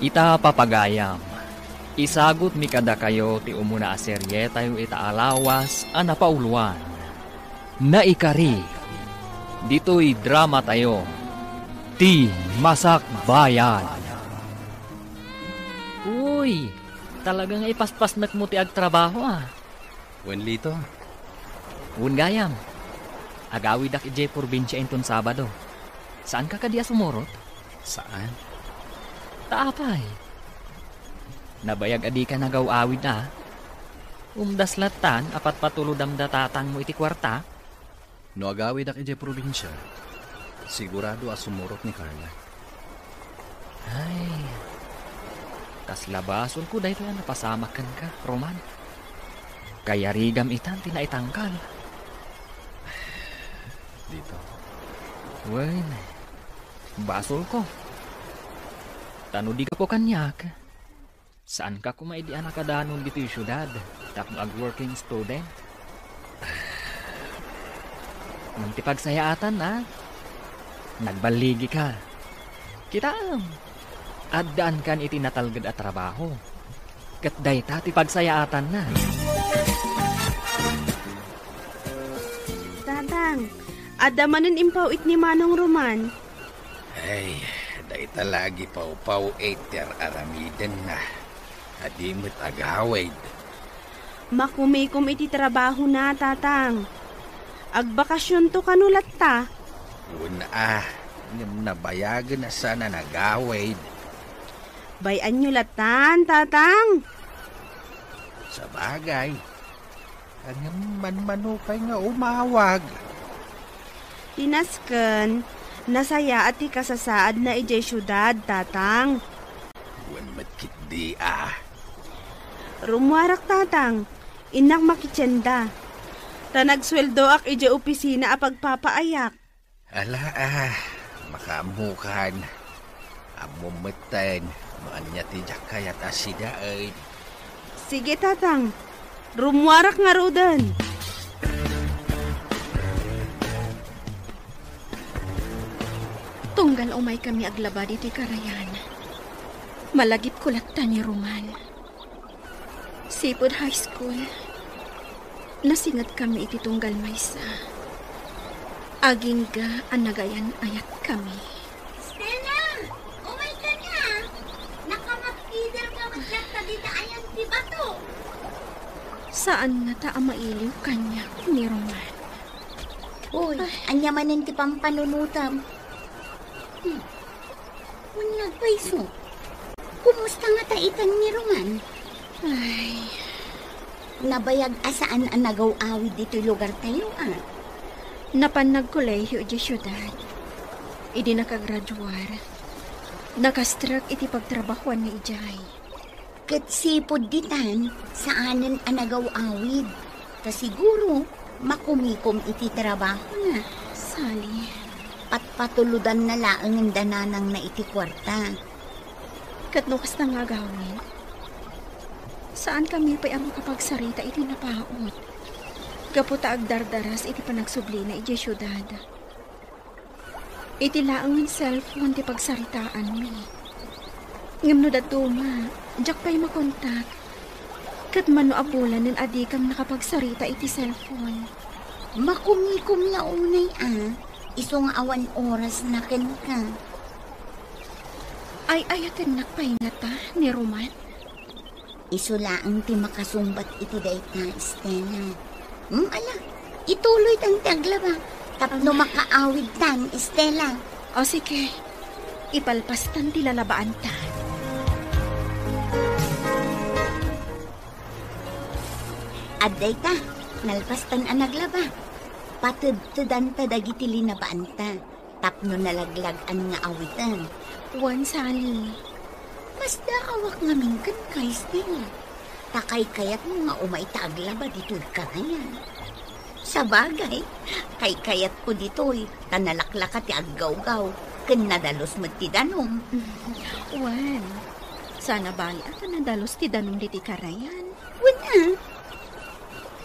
Ita papagayam. Isagot mi kada kayo ti umuna a serye tayo itaalawas a napauluan. Naikari. Dito'y drama tayo. Ti Masak Bayan. Uy, talagang ipaspas mo ti agtrabaho ah. Lito. Gayam. Agawid ak ije probinsya inton Sabado. Saan ka kadiya sumurot? Saan? Taapay. Nabayag adi ka nagaw-awid na. Umdaslatan apat patulodam datatang mo iti kwarta. No agawid ak ije probinsya. Sigurado asumurot ni Carla. Ay, kaslabason ko dahil na napasamakan ka, Roman. Kaya rigam itan tinaitangkal. Dito. Wen, basol ko. Tano di ka po kanyak. Saan ka kumaidi anak kadanon dito yung syudad? Tapos ag-working student? Nung tipagsayaatan na, nagbaligi ka. Kita addaan kan iti natalgad at trabaho. Katday ta tipagsayaatan na. Tatang, adamanin impaw it ni Manong Roman. Ay, dahita lagi pau-pau eter aramiden na. Adimot agawid. Makumikom iti trabaho na, tatang. Agbakasyon to kanulat ta. Una yung nabayagan na sana nagawid. Bayan nyo latan, tatang. Sa bagay, ang manmanukay nga umawag. Tinasken, nasaya at ikasasaad na ijay syudad, tatang. Huwag matkit di Rumwarak, tatang. Inak makitsenda. Tanagsweldo ak ijay opisina a pagpapaayak. Ala makamukan. Amumatan, maanya tijak kayat asida ay. Sige, tatang. Rumwarak nga rodan. Tunggal umay kami aglaba dito'y karayan. Malagip kulatan ni Roman. Sipod High School. Nasingat kami iti tunggal maysa. Aging ga anagayan ayat kami. Stella! Umay ka na! Nakamag-either ka maglata dita ayan si Bato. Saan nga ta mailiw kanya ni Roman? Uy, anyamanin ti pampanunutam. Unag paiso. Kumusta nga taitan ni Roman? Ay, nabayag asaan ang nagaw-awid dito lugar tayo napanag kolehiyo di syudad. Idi nakagraduar. Nakastruck iti pagtrabahuan ni Ijay. Katsipod ditan, saanan ang nagaw-awid. Kasiguro, makumikom iti trabaho na. Sali. Patpatuludan na laang ang dananang na iti kwarta. Katnukas na nga gawin. Saan kami pa ang makapagsarita iti napaot? Kaputa agdardaras iti panagsubli na iti syudad. Iti laang ng cellphone ti pagsaritaan mi. Ngam no datuma, jak pa'y makontak. Kat mano abulan ng adikam nakapagsarita iti cellphone. Makumikom na unay Iso nga awan oras na ken ka. Ay ayatan nakpaingata ni Roman. Iso laang ti makasumbat iti dayta, Stella. Ala, ituloy tang taglaba. Tapno makaawid tan, Stella. O sige, ipalpastan ti lalabaan ta. Aday ta, nalpastan ang naglaba. Patudtudan ta dagiti linabaan ta. Tapno nalaglag ang nga awitan. Wan sali. Mas daawak nga mingkan kay Stella. Takay kayat mo nga umay taaglaba dito'y karayan. Sa bagay, kay kayat ko dito'y tanalaklaka ti aggaw-gaw. Ken nadalos mo ti danom. Wan, sana bali at nadalos ti danom diti karayan. Wala.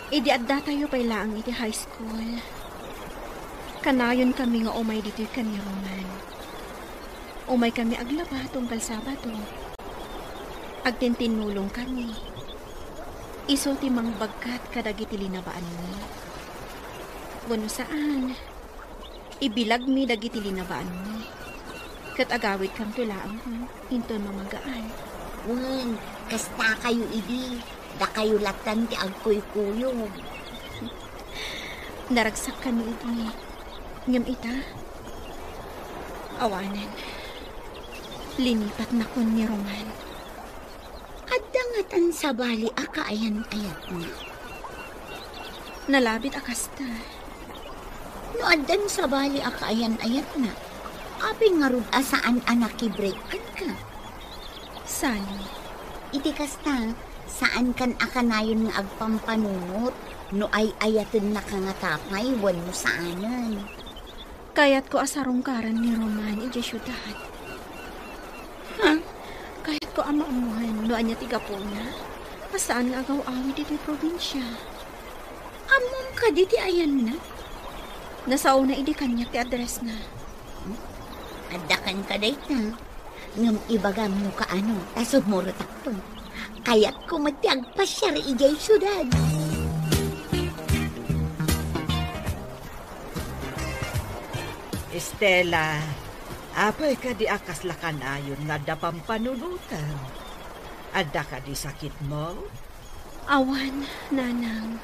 Idi adda tayo pa'y laang iti high school. Kanayon kami nga umay dito'y kani Roman. Umay kami aglaba tungkal Sabado. Agden tinulong kami. Iso ti mangbagkat kadagiti linabaan mi. Wano saan? Ibilag mi dagiti linabaan mi. Kat agawid kang tulaang hinton mamagaan. Wen, kasta kayo idi. Da kayo latan ti agkuy-kuyog. Naragsak kami iti. Ngam ita. Awanan. Linipat na kon ni Roman. Adangatan sa bali akaayan-ayat na. Nalabit akasta. No adan sa bali akaayan-ayat na. Aping nga rod asaan anak i-breakan ka. Sani. Iti kasta, saan kan akanayon nga agpampanunot no ay ayaten na kangatapay wan mo saanan. Kayat ko asarong karan ni Roman iti syudad. Ha? Kayat ko amaamuhan no anya tiga po na. Pasaan nga agaw-awi dito probinsya. Amom ka diti ayan na. Nasauna idi kanyak ti address na. Adakan ka day na. Ngam ibaga mo ka ano, tasod mo rotakto. Kaya't kumatiag pa siya ijay syudad. Estela, apay ka di akas lakan ayon nga dapang panunutan. Adda ka di sakit mo? Awan, nanang.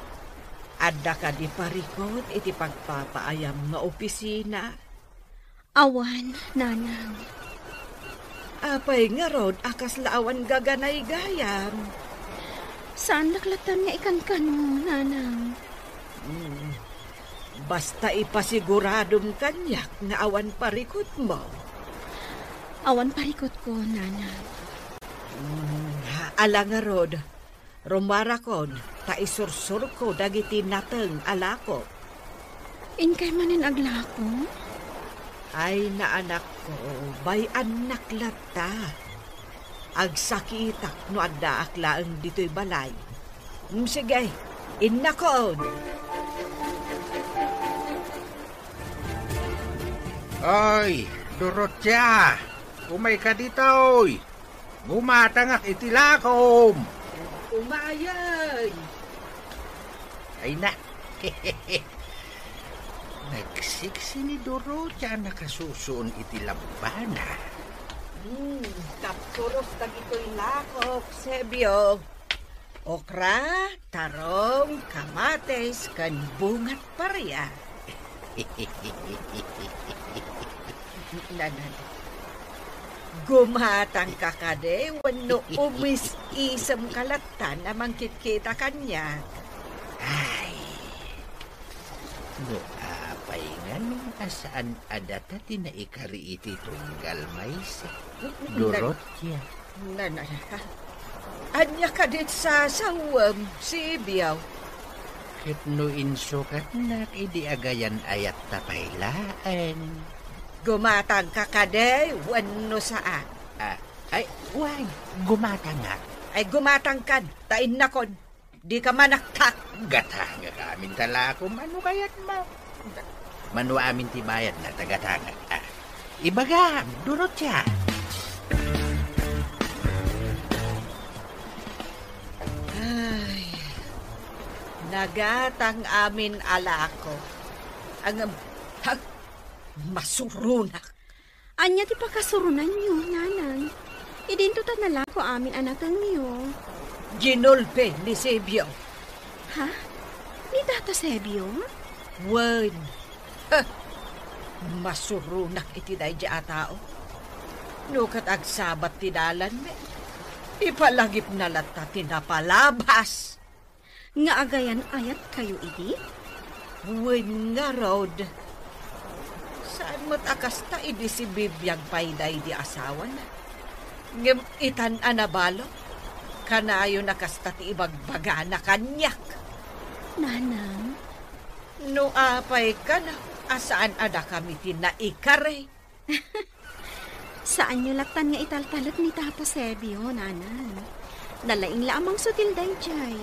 Adda ka di parikot iti pagpapaayam nga opisina. Awan, nanang. Apay nga rod akas laawan gaganay gayam. Saan naklatan nga ikan mo, nanang? Basta ipasiguradom kanyak nga awan parikot mo. Awan parikot ko, nanang. Ala nga rod, rumarakon, ta isursur ko dagiti nateng alako. Inkay manin aglako? Ay na anak ko, bay anak lata. Agsakitak no adda aklaang dito'y balay. Sige, innakon. Oy, Dorothea! Umay ka dito, oy! Gumatangak itilakom! Umayan! Ay na! Nagsiksi ni Dorothea nakasusun itilabana. Kapturos dagito'y lakok, Sebyo. Okra, tarong, kamates, kan bungat parya. Gumatang ka kade, wano umis isam kalatan na mangkit-kita kanya. Ay, no apay nga nung asaan adata tinaikari iti tunggal may sa Dorothea. Anya ka dit sa sawam, Sebyo. Ket no insukat na idi agayan ayat tapaylaan. Gumatang ka kade, wano saan. Ay, wag, gumatangak. Ay gumatang kan, tain na kon. Di ka manaktak. Gatanga ka amin talako, mano kayat ma? Mano amin tibayad na tagatangak. Ibaga, Dorothea. Ay, nagatang amin alako. Ang masurunak. Anya ti pakasurunan niyo, nanang. Idintutan na lako amin anakang niyo. Ginulpe ni Sebyo. Ha? Ni Tata Sebyo? Wen. Masurunak iti day di atao. Nukat agsabat tinalan me. Ipalagip na lata tinapalabas. Nga agayan ayat kayo idi? Wen nga rod. Saan mo't akasta idi si Bibiyag payday di asawa na. Ngem itan anabalo. Kanayo nakasta ti ibagbaga na kanyak. Nanang? No apay ka na. Asaan ada kami tinaikare? Saan nyo latan nga italtalat ni Tata Sebyo, nanang? Nalaing lamang sutil day jay.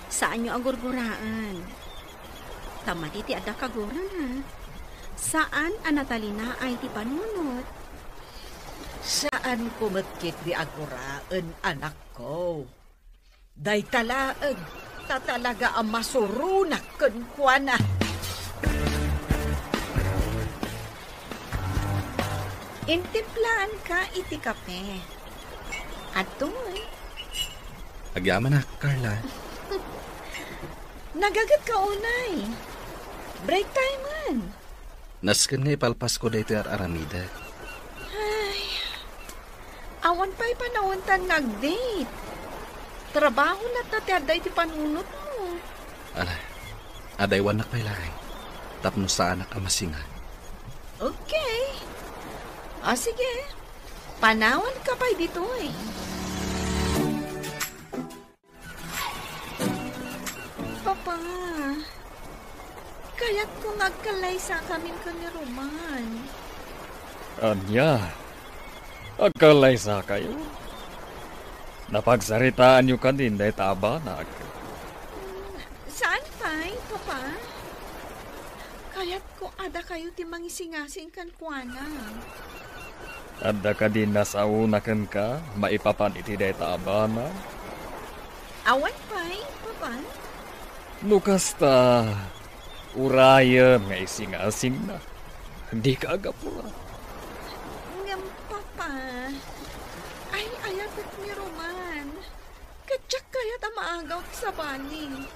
Saan nyo agurguraan? Tamati ti ada kaguran ha. Saan anatalina ay ti panunot? Saan kumatkit di aguraan, anak ko? Day talaag, tatalaga ang masurunak kunkwana. Intimplaan ka iti kape. Atoy. Agyaman na, Carla. Nagagat ka unay. Break time man. Nasken nga ipalpas ko dito aramida. Ay, awan pa'y panawuntan nag-date. Trabaho na tatiaday ti panunot mo. Ala, adaywan na kailangan. Tapno sa anak amasinga. Okay. Sige. Panawan ka pa'y dito eh. Papa, kaya't kung agkalay sa kami ka ni Roman. Anya, agkalay sa kayo. Napagsaritaan nyo kanina tabanag. Saan pa'y, Papa? Kaya't kung ada kayo ti mangisingasing kan kuana. Ada ka din nasaunakan ka, maipapan iti deta abana. Awan pa'y, Papa? Nukasta, urayan nga ising-asing na. Hindi ka agapura. Ngam, Papa. Ay, ayapit ni Roman. Katsak kayat ang maagaw sa baling.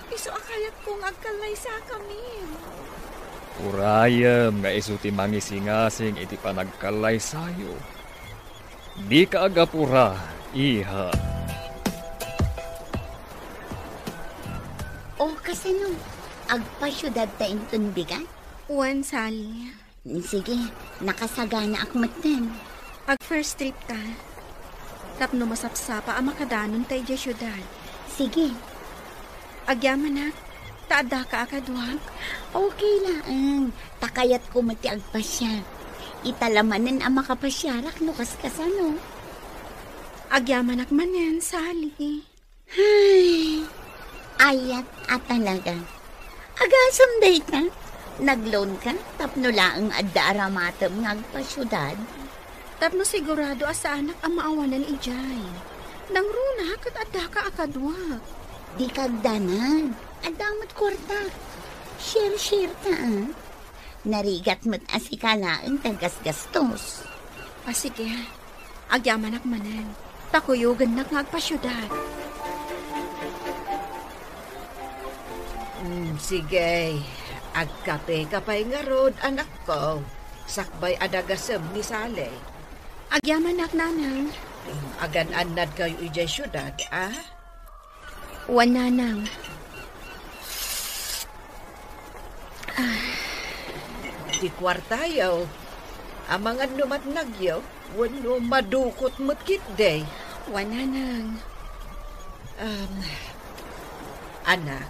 Iso akayat kong agkalay sa kami. Urayam nga isuti mangising-asing iti panagkalay sayo. Di ka agapura, iha. O kasano, agpasyudad ta inton bigat? Uwan, Sally. Sige, nakasagana ak matan. Ag first trip ta. Tapno masapsapa ang makadanon tayo di syudad. Sige, Agyaman na, taada ka akadwag. okay lang. Takayat ko mati agpasya. Italamanan ang makapasyarak no kaskasano. Agyaman ak manen, Sally. Ay, ayat at talaga. Agasam day ka. Nagloan ka, tapno laang adda aramatam ngagpasyudad. Tapno sigurado asa anak ang maawanan ijay. Nang runa kat adda ka akadwag. Di kagdanan. Adamot kwarta. Share ta, ah. Narigat mo't asikalaang tagas-gastos. Sige, agyaman ak manen. Takuyugan nak ngagpasyudad. Sige. Agkape ka pa'y nga rod, anak ko. Sakbay adagasem ni Sale. Agyaman ak nanang. Agan-anad kayo ijay syudad, ah? Uwan nanang. Di kwartayaw. Ang mga numatnagyaw, wano madukot mo't kitday. Uwan nanang. Anak,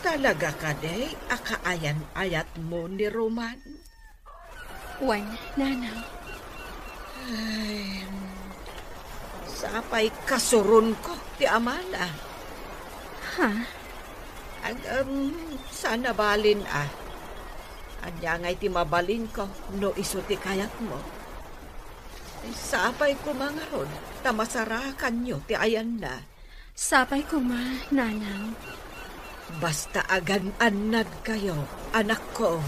talaga ka day, akaayan-ayat mo ni Roman? Uwan nanang. Ay, sapay kasurun ko, ti Amana. Ha? Sana balin, ah. Anya nga'y ti mabalin ko, no iso ti kayat mo. Ay, sapay ko mga rod, tamasarakan nyo, ti ayan na. Sapay ko ma, nanang. Basta agan-anad kayo, anak ko.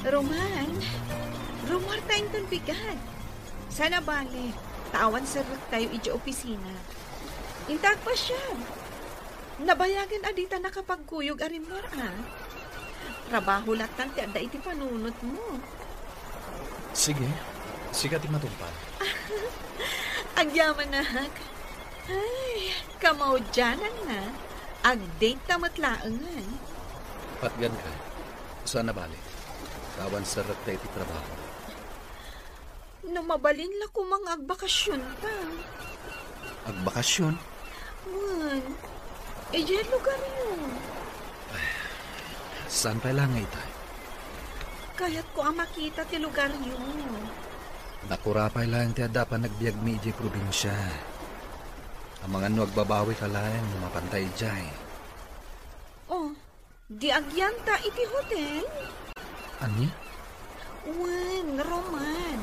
Roman, rumar tayong tunbigan. Sana bali, tawan sarap tayo iji opisina. Intag pa siya. Nabayagan adita nakapagkuyog arimor, ah. Trabaho latan ti adda iti panunot mo. Sige, sikat matumpa. Agyaman na, hak. Ay, kamaudyanan na. Ag-date na matlaangan. Patgan ka. Saan na bali? Tawan sa rakta iti trabaho. No mabalin la ko mga agbakasyon ta. Agbakasyon? Man, dyan lugar yun. Saan pa lang nga itay? Kaya't ko ang makita ti lugar yun. Nakurapay lang ti adda pa nagbiag mi iti probinsya. Ang mga nagbabawi ka lang mapantay jay. Oh, di agyan ta iti hotel? Anya? Wen, Roman.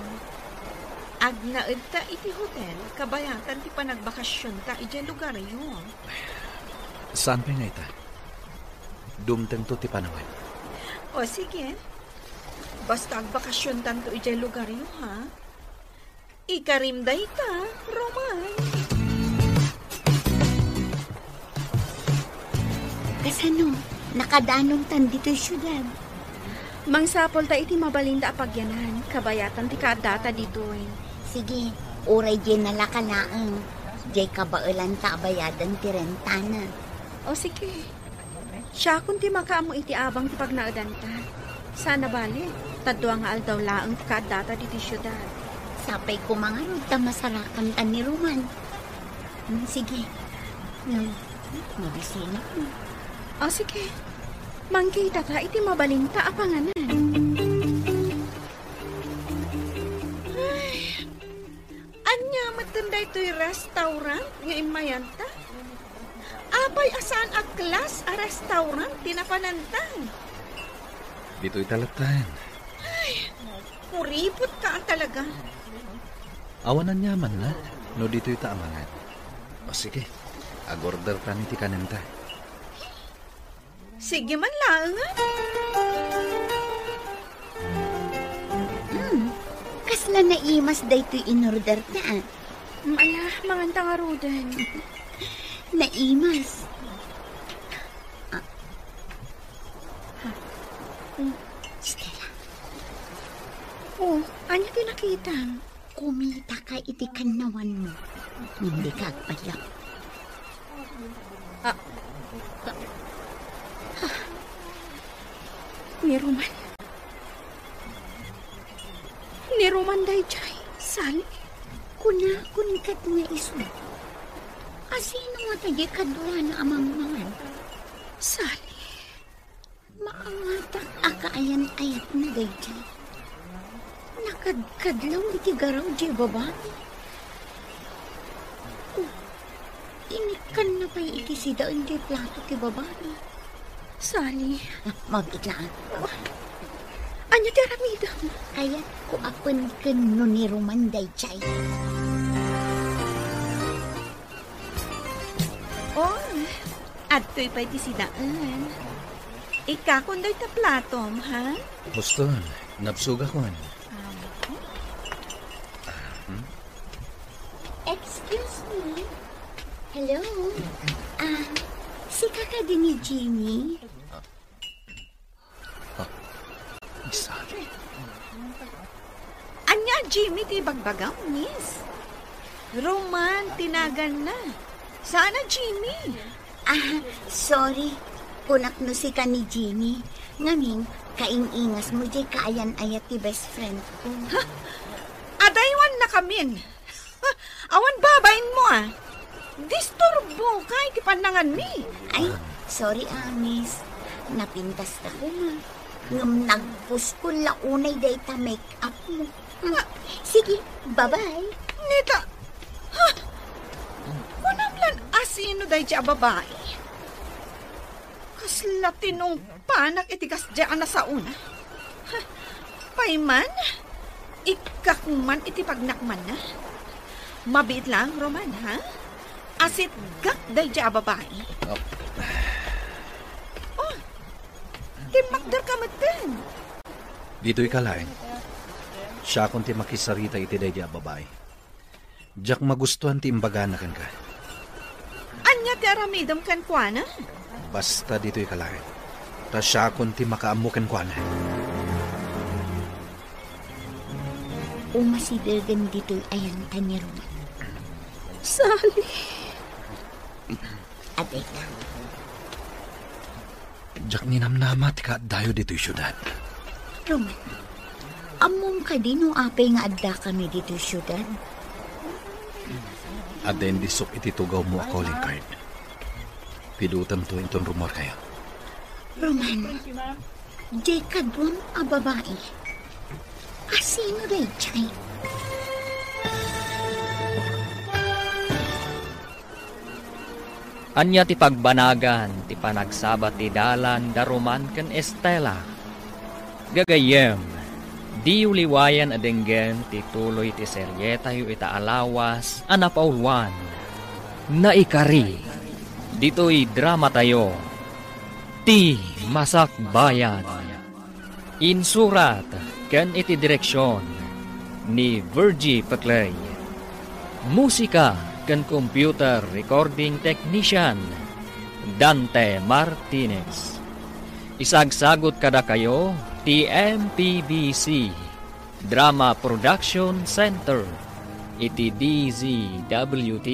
Agnaed ta iti hotel, kabayatan ti panagbakasyon ta iti lugar yun. Saan pa nga ita? Dumteng to ti panawan. O sige, basta agbakasyon tanto iti lugar yun, ha? Ikarimday ta, Roman. Kasano, nakadanon tan dito'y syudad. Mangsapol ta iti mabalinda apagyanan, kabayatan ti kadata ditoy. Sige, oray di nalakalaang. Di kabailan ta abayadan ti rentana. O sige, siya kung ti makaamo iti abang ti pagnaadan ta. Sana bali, tadwa nga aldaw laang ti kadata diti syudad. Sapay ko mga ta masarakan ta ni Roman. Sige, mabisina ko. O sige, mangkita ta iti mabalinta apanganan. Anya matanda ito'y restaurant nga imayanta? Abay asaan a klas a restaurant tinapanantang? Dito'y talatan. Kuripot ka talaga. Awanan niya man la, no dito'y taamangan. O sige, agorder ka ni ti kanenta. Sige man lang. Kasla na imas daytoy inorder ta. Ala, manganta nga rudan. Naimas. Stella, Oh, anya ti nakita? kumita ka iti kanawan mo. Hindi ka agpadyak. Ni Roman. Ni Roman day jay. Sali. Kunikat nga iso. Asino nga tayo kadwa na amang mangan? Sali. Maangatak akaayan-ayat na gayjay. Nakadkadlaw iti garaw di babae. Inikan na pa'y iti sidaan di plato ti babae. Sali. Mabiglaan. Anya ti aramidam. Kaya ko apan kano ni Roman dayjay. Oh, adto'y pa iti sidaan. Ikakunday ta platom, ha? Boston, napsuga ko. Excuse me. Hello? Si kaka din ni Jimmy? Isali. Anya, Jimmy, ti bagbagaw, miss. Roman, tinagan na. Sana, Jimmy. Sorry. Kunak no si ka ni Jimmy. Ngamin, kaing-ingas mo di kaayan-ayat ti best friend ko. Adaywan na kamin. Awan babain mo, Disturbo ka, iti panangan mi. Ay, sorry miss. Napintas na ko nga. Ngam nagpus ko launay day ta make-up mo. Sige, bye-bye. Nita, kunamlan asino day siya babae. Kasla tinong panak itikas dyan na sa una. Payman, ikakman iti pagnakman na. Mabit lang, Roman, ha? Asit gak day siya babae. Oh, timakdar ka matin. Dito'y kalain. Siya kung ti makisarita iti day di babae. Diyak magustuhan ti imbagana kan ka. Anya ti aramidam kan kuana? Basta dito'y kalain. Ta siya kung ti makaamukan ko na. Umasidagan dito'y ayan ta ni Roman. Sali. Aday ka. Diyak ninamnamat ka dayo dito'y syudad. Roman, among ka din o apay nga adda kami dito'y syudad. At then disok ititugaw mo a calling card. Pidutam to inton rumor kayo. Roman, di kadwam a babae. Asino rin chay? Anya ti pagbanagan, ti panagsabat ti dalan, daruman ken Estela. Gagayem, di uliwayan adenggen tituloy ti serye tayo itaalawas anapaulwan. Naikari, dito'y drama tayo. Ti Masak Bayan. Insurat ken iti direksyon ni Virgie Paclay. Musika ken computer recording technician Dante Martinez. Isagsagot kada kayo ti MPBC Drama Production Center iti DZWT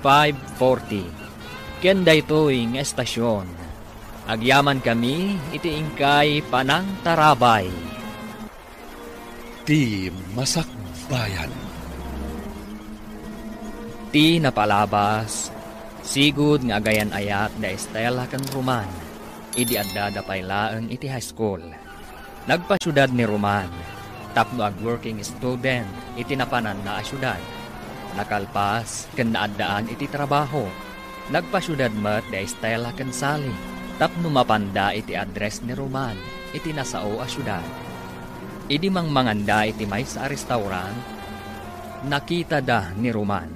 540. Ken daytoy nga estasyon. Agyaman kami iti ingkay Panang Tarabay. Ti Masak Bayan. Ti napalabas, sigud nga agayan ayat da Estela ken Roman, idi adda da paylaeng iti high school. Nagpasyudad ni Roman, tapno ag working student iti napanan na asyudad. Nakalpas ken naaddaan iti trabaho. Nagpasyudad met da Estela ken Sally, tapno mapanda iti address ni Roman iti nasao asyudad. Idi mangmanganda iti may sa restaurant, nakita da ni Roman.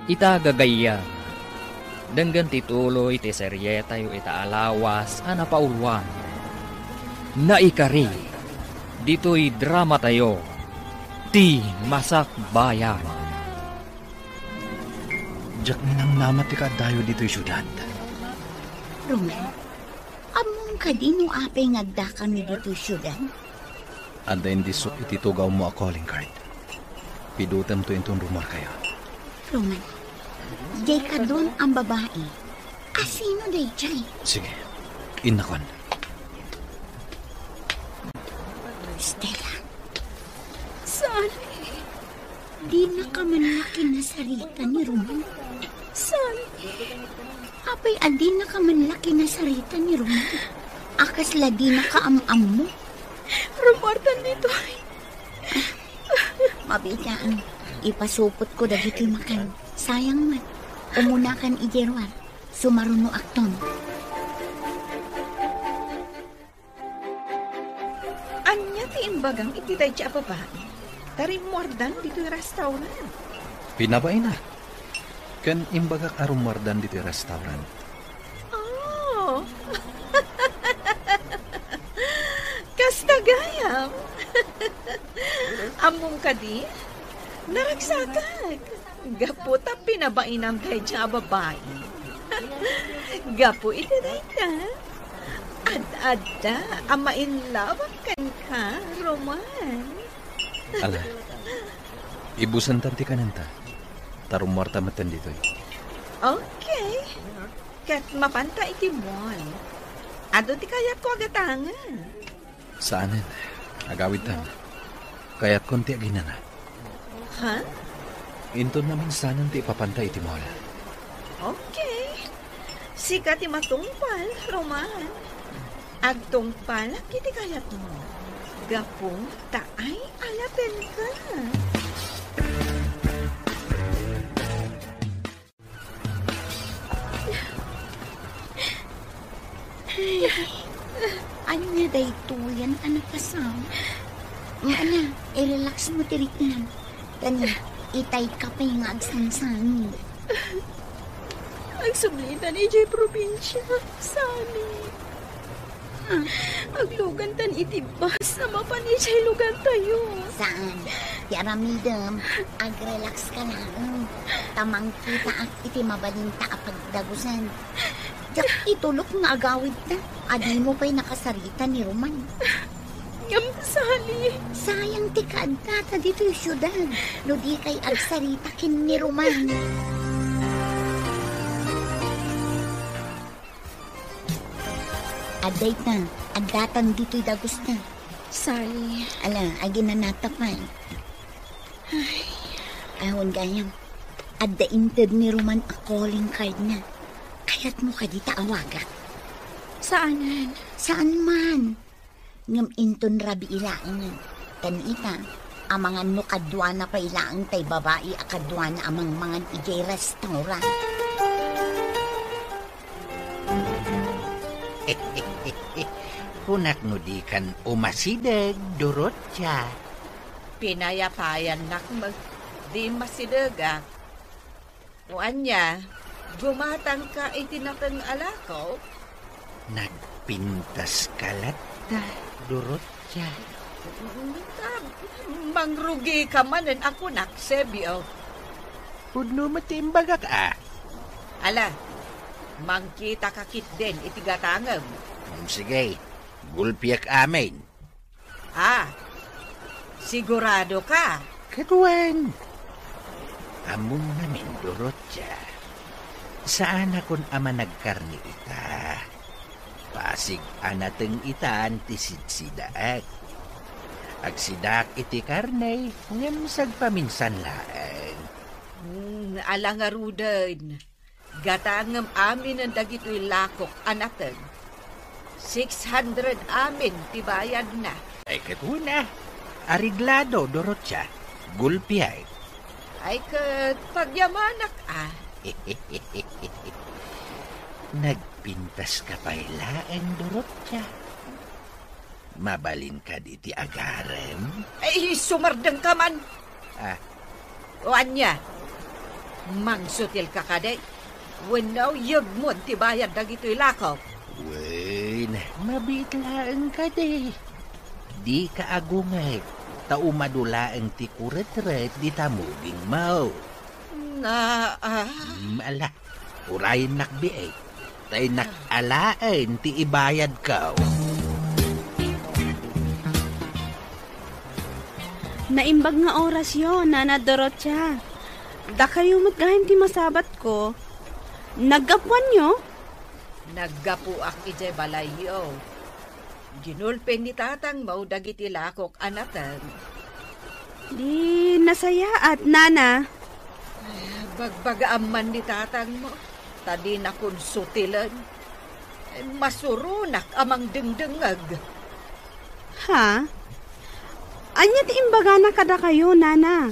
Ita gagayam, denggan tituloy iti serye tayo itaalawas anapaulwan. Naikari, dito'y drama tayo, Ti Masak Bayan. Jak ninamnamat ti kadayo dito'y syudad. Roman, among kadino apay ngagda kami dito syudad? Anda hindi sok ititugaw mo a calling card. Pidutam to intong rumor kayo. Roman, jay ka doon ang babae. Asino day jay? Sige, inakon. Stella, Saan? di na ka manlaki na sarita ni Roman. Saan? Apay, adi na ka manlaki na sarita ni Roman. Akas la di na ka am mo. Rumartan nito. Mabitaan, ipasupot ko dagiti makan. Sayang man, umunakan ijerwar, sumaruno akton. Anya ti imbagang iti day ti babae. Tarimwardan dito yung restaurant. Pinabay na. Kan imbagak arumardan dito'y restaurant. Oh. Kastagayam. Among kadi, naragsagag. Gaputa pinabainam kay siya babae. Gapu iti day ka. Ad-adda, amain lawak kan ka, Roman. Ala, ibusan tanti ka nanta. Tarumarta matan dito'y. Okay. Kat mapanta iti mall. Ado ti kayat ko agatangan. Saanan? Agawid tan. Kaya't konti aginana. Ha? Into naman sanan ti ipapantay iti mall. Okay. Sika ti matungpal, Roman. Agtungpal, kiti kayat mo. Gapong taay alapen ka. Ano nga day tuyan, anak kasam? Mana, i-relax mo tirik na. Tani, itay ka pa yung agsangsangin. Ang sublitan ni Jay Probinsya. Sani. Aglugan tan itibas. Sama pa ni Jay lugan tayo. Saan? Yaramidam, ag-relax ka lang. Tamang kita at iti mabalinta pagdagusan. Yak itulok nga agawid na. Adi mo pa'y nakasarita ni Roman. Ngam Sali. Sayang ti kaadta dito yung syudad. No di kay agsarita kin ni Roman. Aday na, agdatan dito'y dagos na. Sali. Ala, agi na natapan. Ay, ahon gayam. Adda inted ni Roman a calling card na. Kaya't mo ka di taawaga. Saanan? Saan man? Ngam inton rabi ilaang. Tanita, amangan no kadwa na pa ilaang tay babae akadwa na amang mangan ijay restaurant. Hunak no di kan umasidag, Dorotya. Pinayapayan nak di masidaga. Uan niya, gumatang ka itinatang alakaw. Nagpintas kalat ta, Dorotya. Mangrugi ka manen ako naksebyo. Pudno matimbagak Ala, mangkita kakit din itigatangam. Sige, gulpiak amin. Sigurado ka? Kaduan. Among namin, Dorotya. Saan akon ama nagkarni ita? Pasig anateng ita antisidsidaak. Agsidak iti karne, ngamsag paminsan laeng. Ala nga rudan. Gatangam amin ang dagito'y lakok anateng. 600 amin tibayad na. Ay katuna. Ariglado, Dorotya. Gulpiay. Ay kat pagyamanak Nagpintas ka pa'y laeng, Dorotya. Mabalin ka diti agaren. Ay, sumardang ka man. O anya, mangsutil ka kaday. Wanaw yag mo tibayad dagito'y lakaw. Wen, mabitlaan ka de. Di ka agungay. Taumadulaang ti kuret-ret di tamuging mau. Ala, urayin nakbiay. Tay nakalain ti ibayad ka. Naimbag nga oras yun, Nana Dorotya. Da kayo matgahin ti masabat ko. Naggapuan nyo? Naggapuak ijay balayo. Ginulpen ni tatang mau dagiti lakok anatan. Di nasaya at Nana. Bagbagaaman ni tatang mo. Tadi na konsutilan. Masurunak amang dengdengag. Ha? Anya ti imbaga na kada kayo, Nana.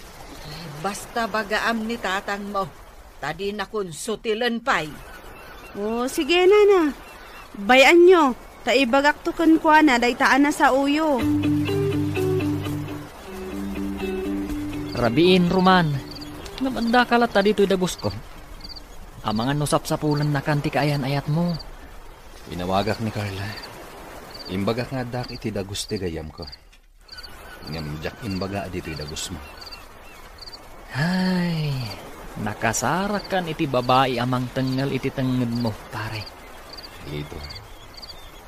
Basta bagaam ni tatang mo. Tadi na konsutilan pa'y. O, sige, Nana. Bayan nyo. Taibagak tukon kwa na, daytaan na sa uyo. Rabiin, Roman. Namanda ka lat dito'y dagos ko. Amangan nusap sa pulan na kanti kaayan-ayat mo. Inawagak ni Carla. Imbagak nga dak iti dagos ti gayam ko. Ngamjak imbaga dito'y dagos mo. Ay, nakasarak kan iti babae amang tengal iti tenged mo, pare. Ito.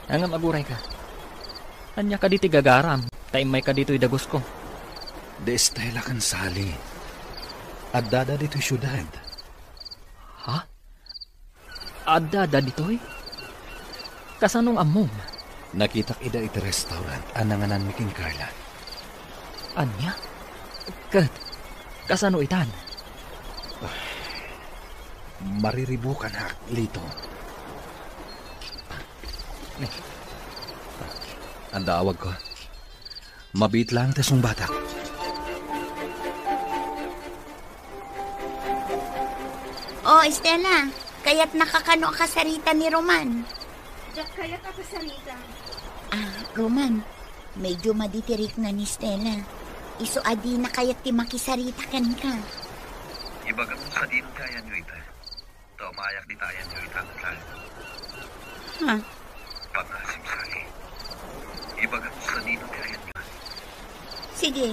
Angam aguray ka. Anya ka diti gagaram, taimay ka dito'y dagos ko. De estela kan sali. Addada dito'y syudad. Ha? Addada dito'y? Kasanong amom? Nakitak ida iti restaurant, ananganan mi king Carla. Anya? Kasano itan? Mariribukan hak, Lito. Ang daawag ko. Mabit lang tasong batak. Oh, Estela, kaya't nakakano ka sarita ni Roman. Diyak kaya ka kasarita. Roman, medyo maditirik na ni Stella. Iso adi na kaya't ti makisarita kan ka. Ibaga mo sa din kaya nyo ita. Taumayak di tayan nyo ita. Ha? Pangasim sali. Ibaga mo sa din kaya nyo. Sige,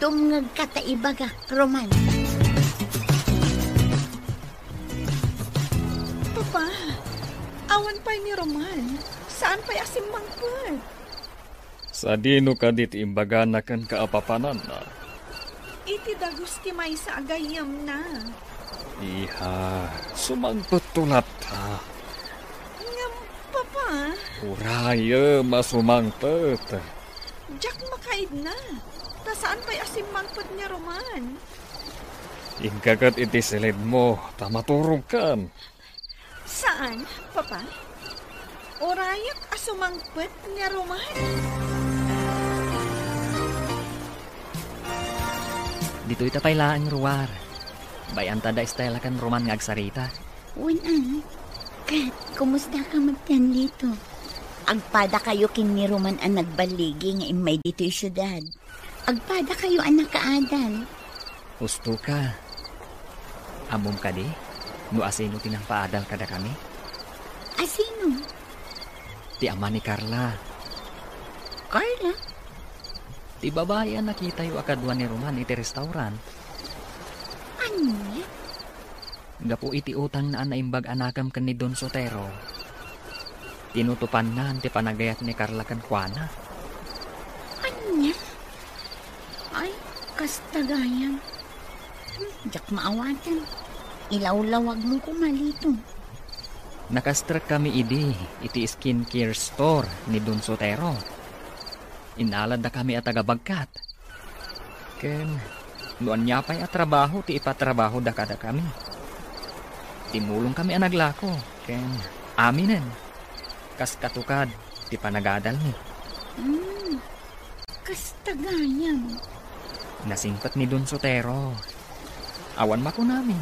dumngag ka ta ibaga, Roman. Papa, awan pa'y ni Roman. Saan pa'y asim mangpad? Sa dino ka dit imbaga na kan kaapapanan na. Iti dagos ti may sa agayam na. Iha, sumangpot tulat ha. Ngam, Papa, Uraya, masumangpot. Jack makaid na. Ta saan pa'y asim mangpad ni Roman? Ingkagat iti silid mo, tamaturog kan. Saan, Papa? Orayak asumangpad ni Roman? Dito itapay laang ruwar. Bayan tada estela kan Roman nga agsarita. Kat, kumusta ka magtan dito? Agpada kayo kiniruman ang nagbaligi nga imay dito'y syudad. Agpada kayo ang nakaadal. Gusto ka. Amom ka di? No asino tinang paadal kada kami? Asino? Ti ama ni Carla. Carla? Ti babae ang nakita yu akadwa ni Roman iti restaurant. Ano niya? Gapu iti utang na naimbag anakam kan ni Don Sotero. Tinutupan na ti panagayat ni Carla kan Juana. Ano niya? Ay, kastagayan. Diyak maawatan. Ilawlawag mo kumalito. Nakastruck kami iti skincare store ni Don Sotero. Inalad na kami at tagabagkat. Ken, noon niya pa'y atrabaho ti ipatrabaho da kada kami. Timulong kami ang naglako. Ken, aminen. Kas katukad, ti panagadal ni. Kastagayan. Nasingpat ni Don Sotero. Awan mako namin.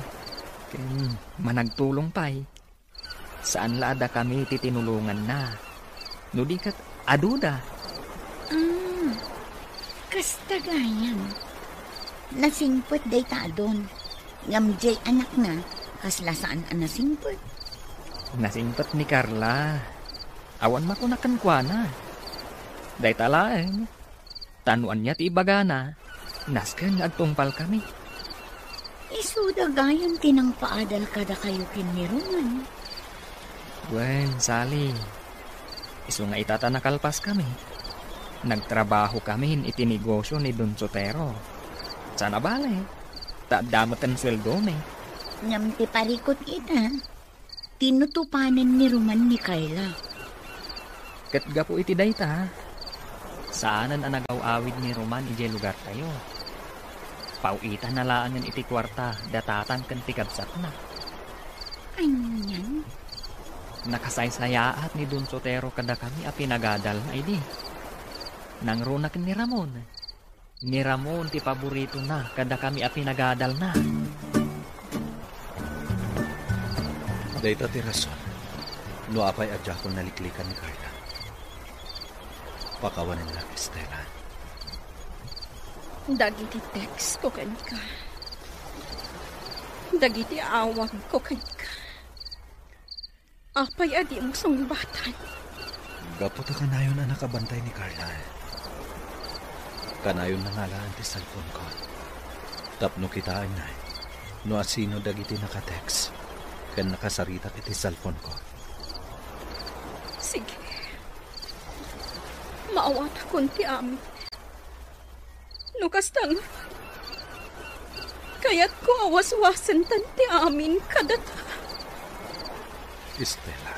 Ken, managtulong pa'y. Saan laada kami titinulungan na. No di kat aduda. Kastagayan. Nasingpot day ta doon. Ngamjay anak na. Kasla saan ang nasingpot? Nasingpat ni Carla. Awan makunakan kwa na. Day talaeng. Tanuan niya ti ibagana. Nasken agtungpal kami. Isudagayan tinang paadal kada kayo kinirungan. Wen, Sally. Isu nga itatanakalpas kami. Nagtrabaho kami itinegosyo ni Don Sotero. Sana bale. Damat ang sweldo me. Ngamti parikot ita. Tinutupanan ni Roman ni Carla. Katga po iti dayta. Saanan ang nagaw-awid ni Roman ije lugar tayo. Pauita na laan iti kwarta datatan kan tikabsat na. Anyan? Nakasaysayaat ni Don Sotero kada kami a pinagadal na idi. Nang runak ni Ramon. Ni Ramon ti paborito na kada kami a pinagadal na. Dayta ti rason. No apay adya kong naliklikan ni Carla. Pakawanan lang, Estela. Dagiti text ko kanika. Dagiti awag ko kanika. Apay adi mo sungbatan. Gaputa kanayon ang nakabantay ni Carla. Kanayon na ngalaan ti cellphone ko. Tapno kitaan na. No asino dagiti nakatext. Kan nakasarita iti cellphone ko. Sige. Maawat akong ti amin. Nukastang. Kaya't ko awas-wasan tan ti amin kadata. Estela.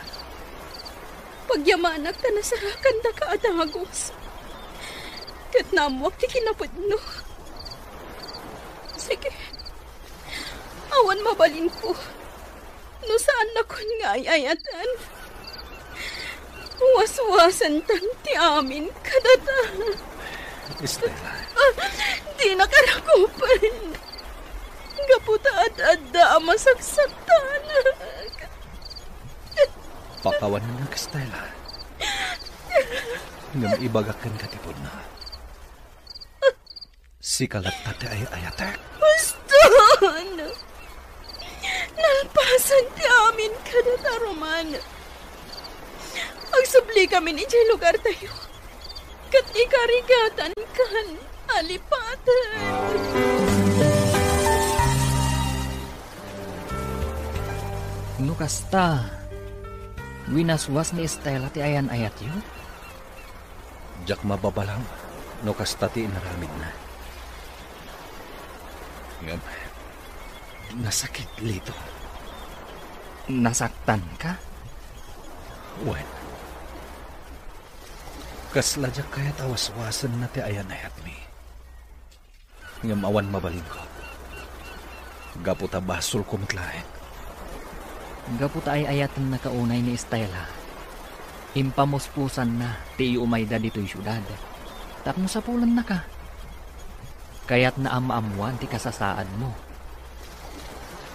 Pagyamanak ta nasarakan da ka adagos. Kat namuak ti kinapudno. Sige. Awan mabalin ko. No saan na kon nga ayayatan. Waswasan tan ti amin kadata. Estela. Di na karakupan. Gaputa at adda masaksaktan. Pakawanan ng Estela. Ngam ibagakan katipod na. Si kalat tate ay ayatek. Baston! Nalpasan ti amin kadata, Roman. Agsubli kami ni Jay lugar tayo. Kat ikarigatan kan alipatan. Nukasta. Winaswas ni Estela ti ayan ayat yun. Jak mababalang. No kastati inaramid na. Ngam. Nasakit lito. Nasaktan ka? Wen. Kasla jak kaya tawas-wasan na ti ayan ayat mi. Ngam awan mabalin ko. Gaputa basol ko matlaen. Gaputa ay ayatan na kaunay ni Estela. Impamuspusan na ti umayda dito'y syudad. Tapno sa pulan na ka. Kaya't naamaamuan ti kasasaad mo.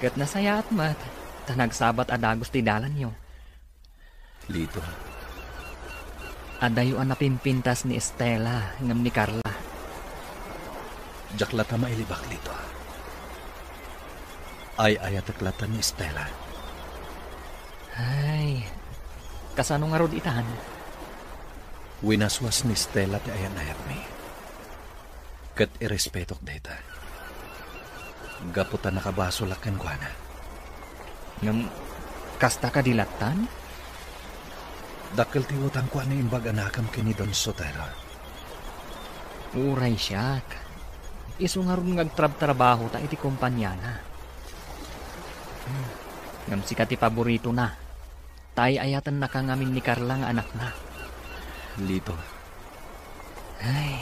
Kat nasayaat mat, tanagsabat adagos ti dalan yo. Lito, Adayo ang napimpintas ni Estela ngam ni Carla. Jaklata mailibak dito. Ay ayataklatan ni Estela. Ay, kasano nga rod itahan? Winaswas ni Estela ti ayan-ayat mi. Kat irespetok data. Gaputan nakabaso lakan kwa na. Ngam, kasta ka dilatan? Dakil tiwutang kwa na imbag anakam kini Don Sotero. Uray siyak. Isu nga ron ngagtrab-trabaho ta iti kumpanya na. Ngam sikat ti paborito na. Tay ayatan na kangamin ni Carla nga anak na. Lito. Ay,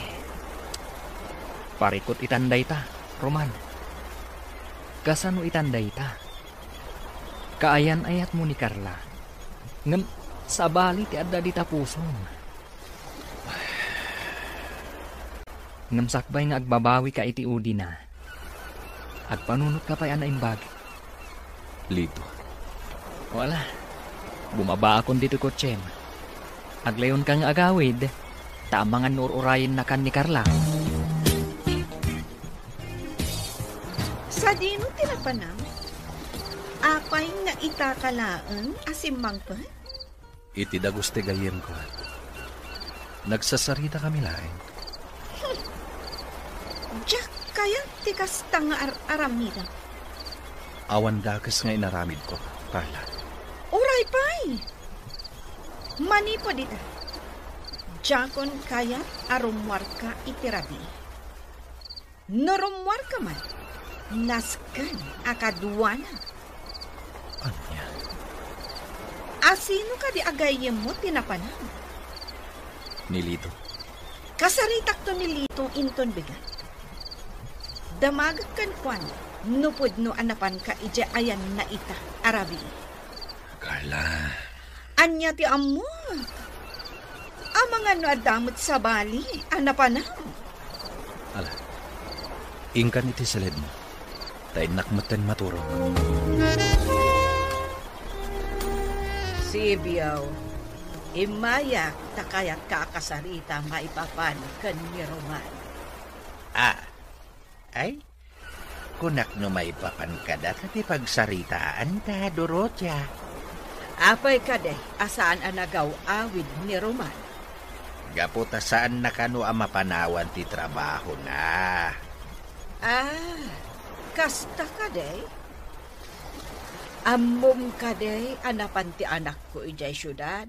parikot itanday ta, Roman. Kasano itanday ta? Kaayan-ayat mo ni Carla. Ngam, sabali ti adda di tapusong. Ngam sakbay nga agbabawi ka iti udi na. Agpanunot ka pa yan na imbag. Lito. Wala. Bumaba akong dito kotsem. Aglayon kang agawid. Tamangan nururayin na kan ni Carla. Sa dino tinapanam? Apay nga itakalaan asimang pa? Iti daguste gayem ko. Nagsasarita kami lain. Jack, kaya tikas tanga aramida. Awan dakas nga inaramid ko, Carla. Uray pay! Manipo dita. Jakon kaya arumwar ka itirabi. Norumwar ka man. Naskan akadwana. Anya? Asino ka di agayem mo tinapanam? Nilito. Kasaritak to nilitong inton bigat. Damagag kan kwan. Nupod no anapan ka ija ayan na ita arabi. Carla. Anya ti amo. Amang ano adamot sa bali, anapanam. Ala. Ingkan iti salid mo. Tayo nakmatan maturo. Sibiyaw, imayak takayat kakasarita maipapan kan ni Roman. Ay, kunak no maipapan kada kati pagsaritaan ta, Dorotia. Apay kade, asaan anagaw awid ni Roman? Gaputa saan na kano ang mapanawan ti trabaho na. Kasta kade? Amom kade, anapan ti anak ko ijay syudad.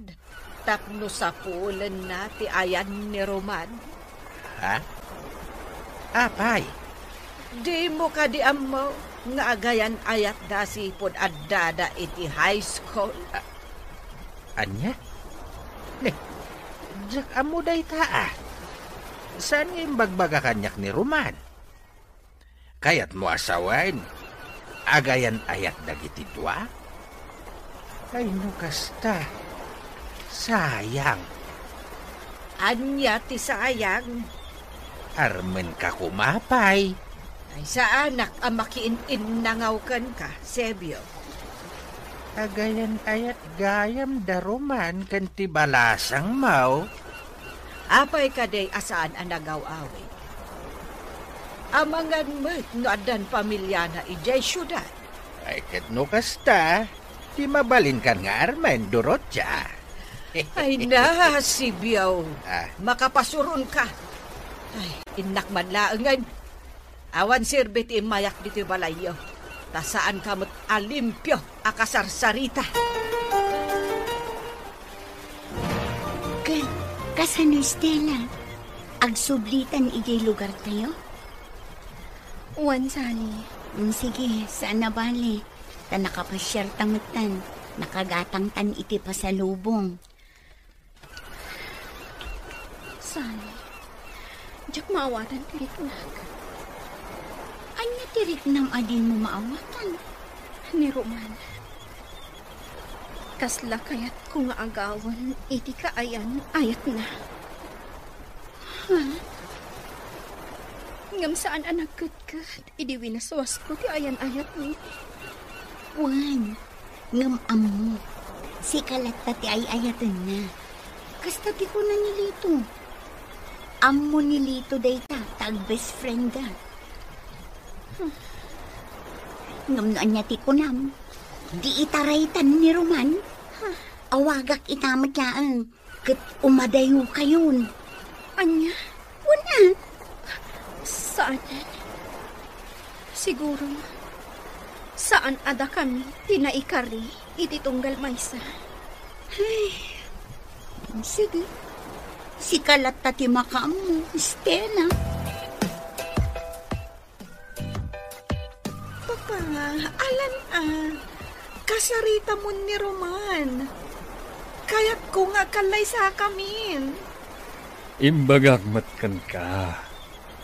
Tapno sa pulen na ti ayan ni Roman. Ha? Apay? Di mo kadi amo nga agayan ayat dasipod addada iti high school. Anya? Jak amo day taa. Saan nga imbagbaga kanyak ni Roman? Kayat mo asawain. Agayan ayat dagiti dua? Ay no kasta. Sayang. Anya ti sayang. Armen ka kumapay. Ay sa anak ang makiin-in nangaw ka, Sebio. Agayan ayat gayam da Roman kan ti balasang mau. Apay kaday asaan ang nagaw-away. Amangan mo't no adan pamilya na ijay syudad. Ay ket no kasta. Di mabalin kan nga Armen, Dorotia. Ay na, Sibiyaw. Makapasuron ka. Ay, inak man laangan. Awan sirbit imayak dito balayo. Tasaan kamot alimpyo akasarsarita. Kasano Estela? Agsublitan ijay lugar tayo? Wan sani. Sige, saan na bali? Ta nakapasyar tangutan. Nakagatang tan iti pasalubong. Sani. Jak maawatan tiriknak. Anya tirik nam adin mo maawatan? Ni Roman. Kasla kayat kung agawan, iti kaayan ayat na. Ha? Ngam saan anak kat, idi winaswas ko ti ayan ayat ni. Wan, ngam amo. Si Kalata ti ay ayatan na. Kasta di ko na nilito. Amo nilito dayta, tag best friend da. Ngamnaan niya ti kunam. Di itaraytan ni Roman. Awagak itamat yaan. Kat umadayo kayon. Anya? Wala. Saan? Siguro. Saan ada kami tinaikari iti tunggal maysa? Sige. Si kalat tati makamu, Stella. Papa, alan kasarita mo ni Roman. Kaya't ko nga kalay sa kamin. Imbagak matkan ka.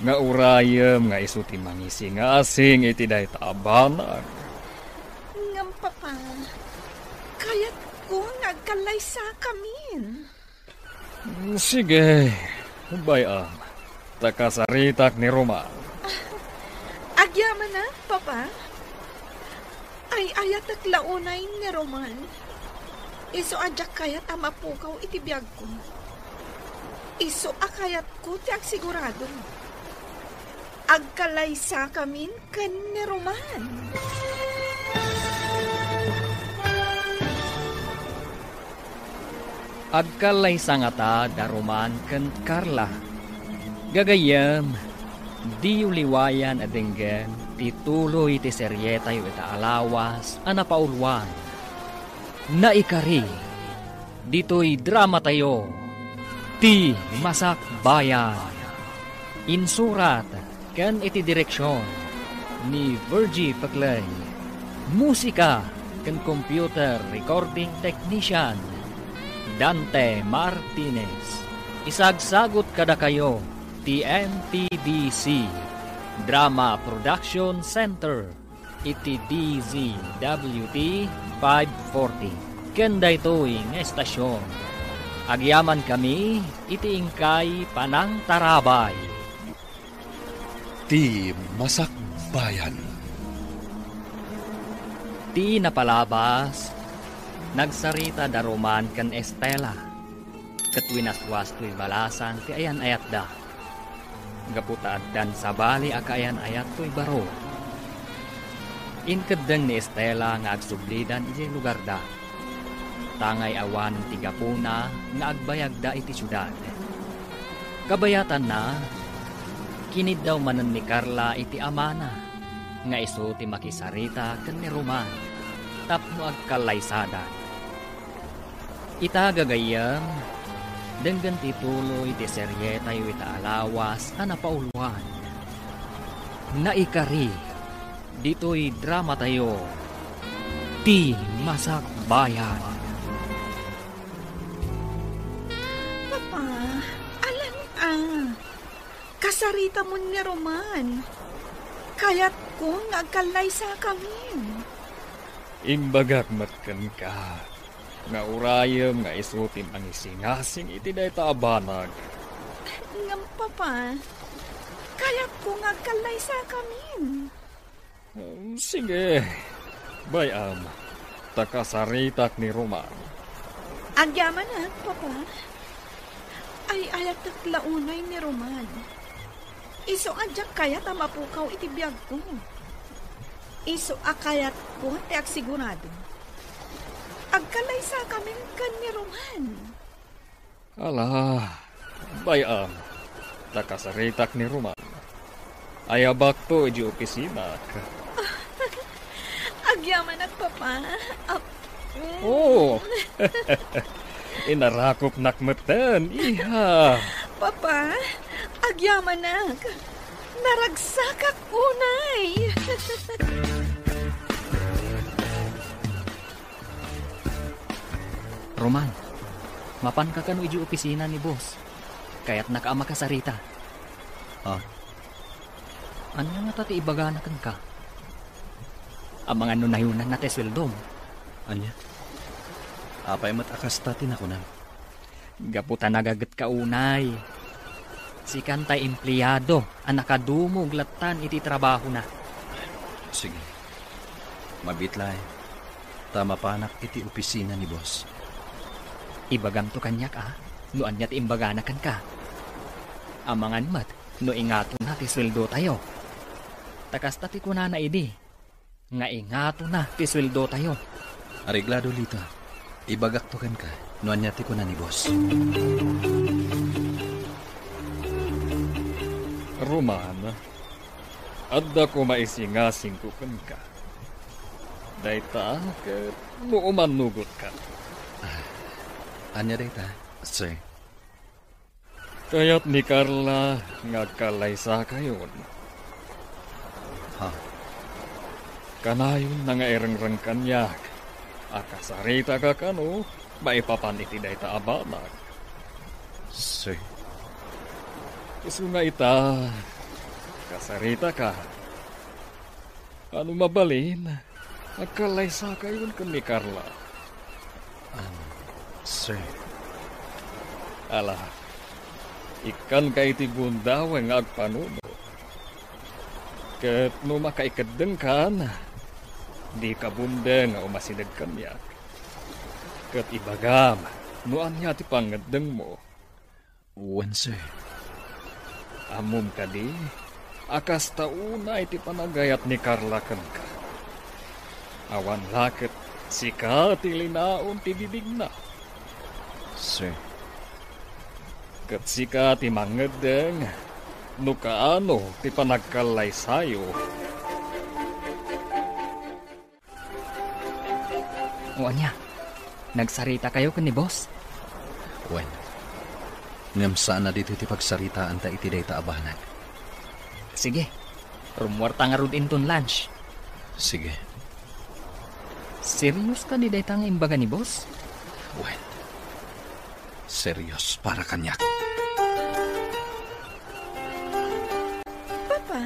Nga urayam nga isuti mangisi nga asing iti day tabanag. Ngam, Papa. Kaya't ko nga kalay sa kamin. Sige, bayam. Takasaritak ni Roman. Agyaman na, Papa. Ay ayat at launay ni Roman. Iso adyak kayat amapukaw iti biyag ko. Iso akayat ko ti agsigurado. Agkalay sa kamin kan ni Roman. Agkalay sangata da Roman ken Carla. Gagayam, di uliwayan adenggen tituloy ti seryeta yu ita alawas anapaulwan. Naikari, dito'y drama tayo, ti Masak Bayan. Insurat, ken iti direksyon, ni Virgie Paclay. Musika, ken computer recording technician, Dante Martinez. Isagsagot kada kayo, ti MTDC, Drama Production Center, iti DZWT 540. Kenda ito'y nga estasyon. Agyaman kami, iti ingkay Panang Tarabay. Ti Masak Bayan. Ti napalabas, nagsarita da Roman kan Estela. Katwinaswas to'y balasan ti ayan ayat da. Gaputaad dan sa bali akayan ayat to'y baro. Inkadeng ni Estela nga agsublidan iti lugar da. Tangay awan ti gapuna nga agbayag da iti syudad. Kabayatan na, kinid daw manan ni Carla iti amana, nga iso ti makisarita ken ni Roman, tapno agkalaysadan. Ita gagayam, denggan ti tuloy ti seryeta yu ita alawas anapaulwan. Naikari, dito'y drama tayo, ti Masak Bayan. Papa, alam kasarita mo ni Roman. Kaya't ko nga agkalay sa kamin. Imbagak matkan ka, nga urayam nga isutim ang isingasing iti day taabanag. Ngam, Papa, kaya't ko nga agkalay sa kamin. Sige, bayam, takasaritak ni Roman. Agyaman na, Papa. Ay ayat at launay ni Roman. Iso adyak kayat amapukaw iti biyag ko. Iso akayat ko ti agsigurado. Agkalay sa kamin kan ni Roman. Ala, bayam, takasaritak ni Roman. Ayabak to iji opisina ka. Agyaman at Papa. Oh, inarakop nakmatan, iha. Papa, agyaman na. Naragsakak unay. Roman, mapan ka kano iji opisina ni boss. Kaya't nakaama ka sarita. Ano nga tati ibaganakan ka? Ang mga nunayunan na tesweldom. Anya? Apay matakastatin ako na. Gaputa nagagat ka unay. Si kantay empleyado, ang nakadumog latan iti trabaho na. Sige. Mabitlay. Tama panak iti opisina ni boss. Ibagam to kanyak noan niya ti imbaganakan ka. Amangan mat, no ingato na ti sweldo tayo. Takas tati ko na idi, nga ingato na ti sweldo tayo. Areglado lito. Ibagaktukan ka. Noan niya ti ko na ni boss. Roman, adda ko maisingasing ko ka. Dayta, ket mo umanugot ka. Anya dayta, sir. Kaya't ni Carla nga kalaysa kayon. Ha? Kanayon na nga erengreng kanyak. Akasarita ka kano, maipapaniti dayta abanag. Sir. Isu nga ita, kasarita ka. Ano mabalin? Nagkalaysa kayon kan ni Carla. Sir. Ala, ikan kay ti bundaw nga agpanuno. Ket no makaikadeng kan, di ka bunda nga umasinag kanyak. Ket ibagam, noan niya ti pangadeng mo. Wen, sir. Amom ka di, akas tauna iti panagayat ni Carla kan ka. Awan laket, sika ti linaon ti bibig na. Sir. Ket sika ti mangadeng, no kaano ti panagkalay sayo. O anya, nagsarita kayo kan ni boss? Wen. Ngam saan na dito ti pagsaritaan ta iti dayta abanag. Sige, rumwarta nga rod inton lunch. Sige. Serious ka di dayta nga imbaga ni boss? Wen. Serious para kanyak. Papa,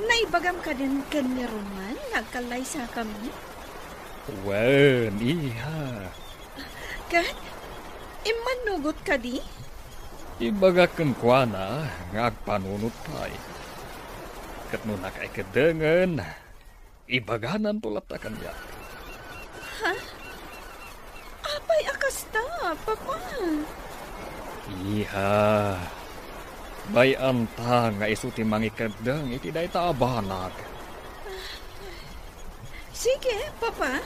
naibagam ka din kanya Roman, nagkalaysa kami. Wen, iha. Kat, imanugot ka di? Ibaga kang kuana nga agpanunot pa'y. Kat no nakaikadengan, ibaganan tulat ta kanya. Ha? Apay akasta, Papa. Iha. Bayan ta nga isu ti mangikadeng iti dayta abanag. Sige, Papa.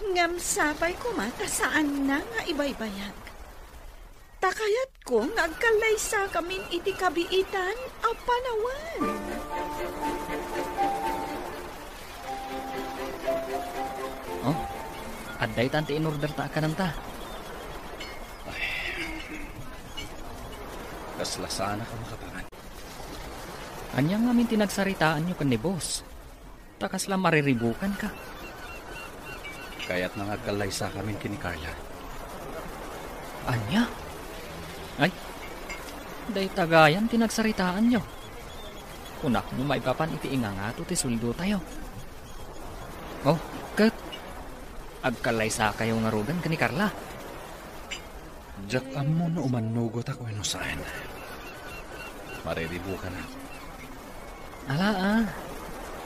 Ngam sapay ko mata saan na nga ibaybayag. Takayat ko ngagkalaysa kamin iti kabiitan a panawan. Oh, adday tanti in-order ta ka ta. Kaslasana ka makapangan. Anyang ngamin tinagsaritaan nyo kan ni boss. Takas lang mariribukan ka. Kaya't nangagkalaysa kami kini Carla. Anya? Ay, day tagayan tinagsaritaan nyo. Kunak mo maipapan iti ingangato ti suldo tayo. Oh, kat. Agkalaysa kayo nga rodan ka ni Carla. Jack amo na umanugot ako ino saan. Mariribukan na. Ala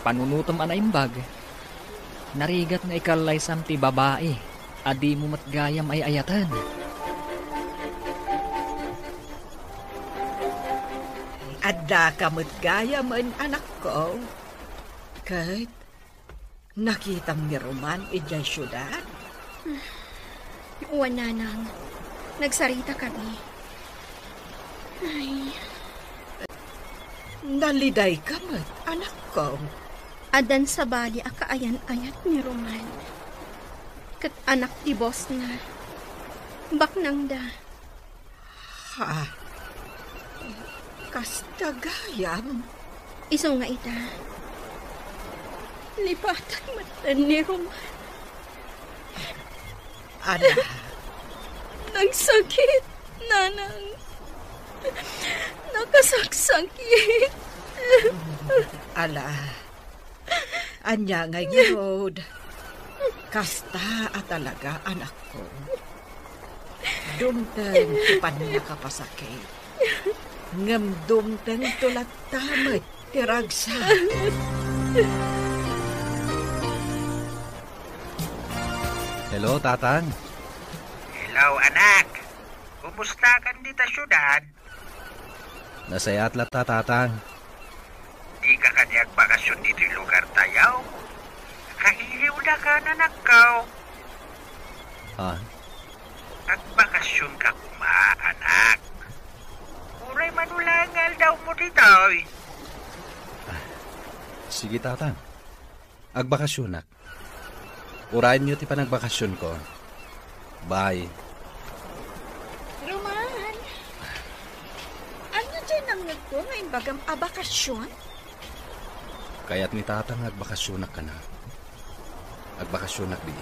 panunutom ana imbag. Narigat nga ikalaysam ti babae. Adi mo matgayam ay ayatan. Adda ka matgayam an anak ko. Kahit nakitang ni Roman ijay syudad. Uwan nanang, nagsarita kami. Ay, Naliday ka mat, anak ko. adan sa bali akaayan-ayat ni Roman. Kat anak di boss na. Baknang da. Ha? Kastagayam? Iso nga ita. Lipatan matan ni Roman. Anak, Nagsakit, nanang. Nakasaksakit. ala. Anya nga girod. Kasta at talaga, anak ko. Dumteng tipan niya kapasakit. Ngam dumteng tulat tamat tiragsa. Hello, Tatang. Hello, anak. kumusta kan dita syudad? Nasayat la tatang. Di ka kanyang bakasyon dito yung lugar tayaw? Kahiliw na ka na nakaw. Ha? Nagbakasyon ka kuma, anak. Uray manulangal daw mo dito. Sige tatang. Agbakasyonak. Urayan niyo ti panagbakasyon ko. Bye. Roman, ano dyan ang nagko ngayon bagam abakasyon? Kaya't ni tatang agbakasyonak ka na. Agbakasyonak di.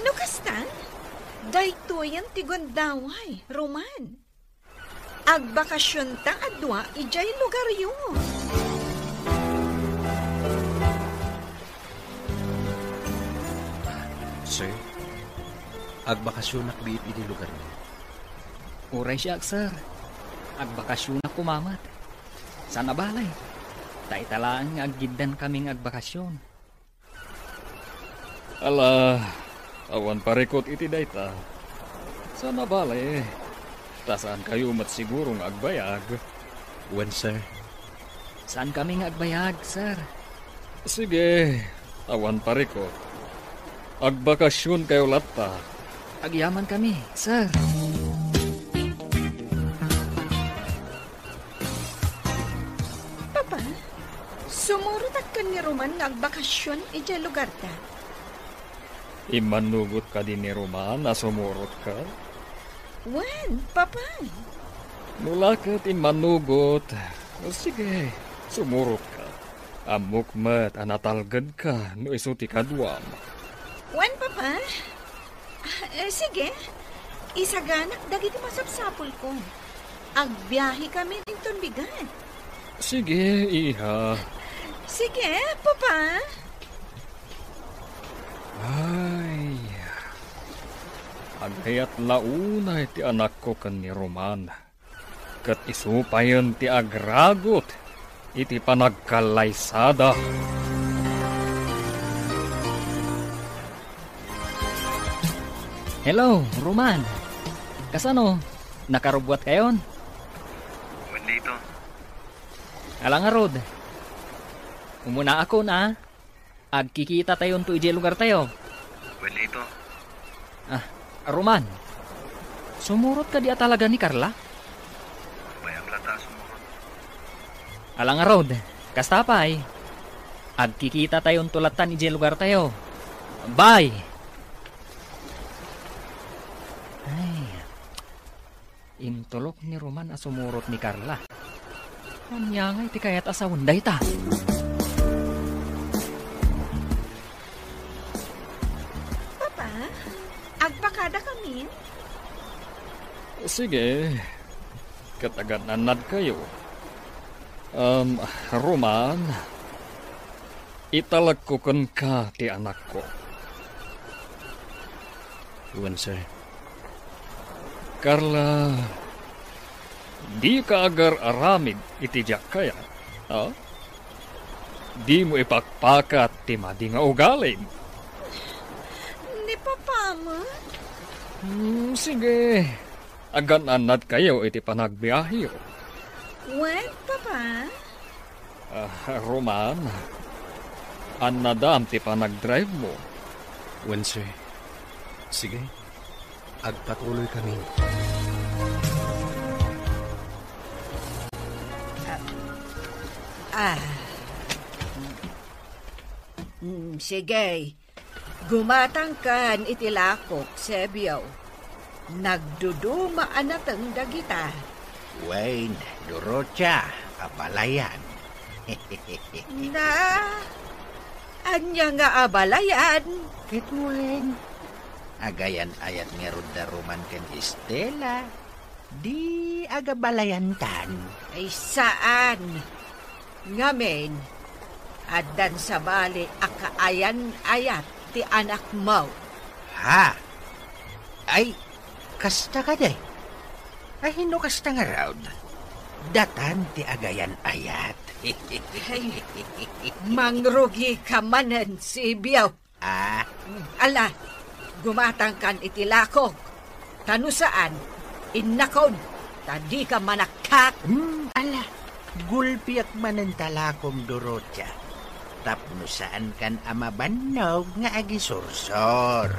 No kastan? Dayto yan tigondaway, Roman. Agbakasyon ta adwa ijay lugar yun. Sir, agbakasyonak di iti lugar niyo. Uray siya, sir. Agbakasyon na kumamat. Sana balay. Taitalaan nga aggidan kaming agbakasyon. Ala, awan parikot iti dayta. Sana balay. Tasaan kayo mat sigurong agbayag. When, sir? Saan kami nga agbayag, sir? Sige, awan parikot. Agbakasyon kayo latta. Agyaman kami, sir. Papa, sumurot ka ni Roman nga agbakasyon ijay lugar ta. Imanugot ka din ni Roman na sumurot ka. Wen, Papa? Mula ka't imanugot. O sige, sumurot ka. Amok mat anatalgad ka no isuti kadwam. Wen, Papa? Sige, isaganak dagiti masapsapol ko. Agbiyahe kami ninton bigan. Sige, iha. Sige, Papa. Ay, agayat launa ti anak ko kan ni Roman. Kat isupayon ti agragot iti panagkalaysada. Hello, Roman. Kasano? Nakarubwat kayon? Dito. Alang nga, Rod. Umuna ako na. Agkikita tayo to ije lugar tayo. Dito. Roman. Sumurot ka di talaga ni Carla? Bayang lata sumurot. Alang nga, Rod. Kastapay. Agkikita tayo tulatan ije lugar tayo. Bye! Ay, imtulok ni Roman asumurot ni Carla. Anya nga iti kayat asawan day ta. Papa, agpakada kami. Sige, katagananad kayo. Roman, italagkukan ka ti anak ko. When, sir? Carla, di ka agar aramid iti jak kaya, ha? Di mo ipakpakat ti madi nga ugaling. Ni Papa mo? Sige, agan-anad kayo iti panagbiyahiyo. Wen, Papa? Roman, anadam ti panagdrive mo. When, sir? Sige. Agpatuloy kami. Sige. Gumatang kan itilakok, Sebyo. Nagduduma anatang dagita. Wayne, Dorocha, abalayan. Na, anya nga abalayan. Kitwen. Agayan ayat nga Ruda Roman ken Estela. Di agabalayan tan. Ay saan? Ngamen, adan sa bali akaayan ayat ti anak mo. Ha? Ay, kasta ka day. Ay, hino kasta nga raud. Datan ti agayan ayat. Ay, mangrugi ka manan, Sebyo. Ah, Ala, gumatang kan itilakok. Tano saan? Innakaw, tadi ka manakak. Ala, gulpiak manen talakom Dorocha. Tapno saan kan amabannog nga agisursor.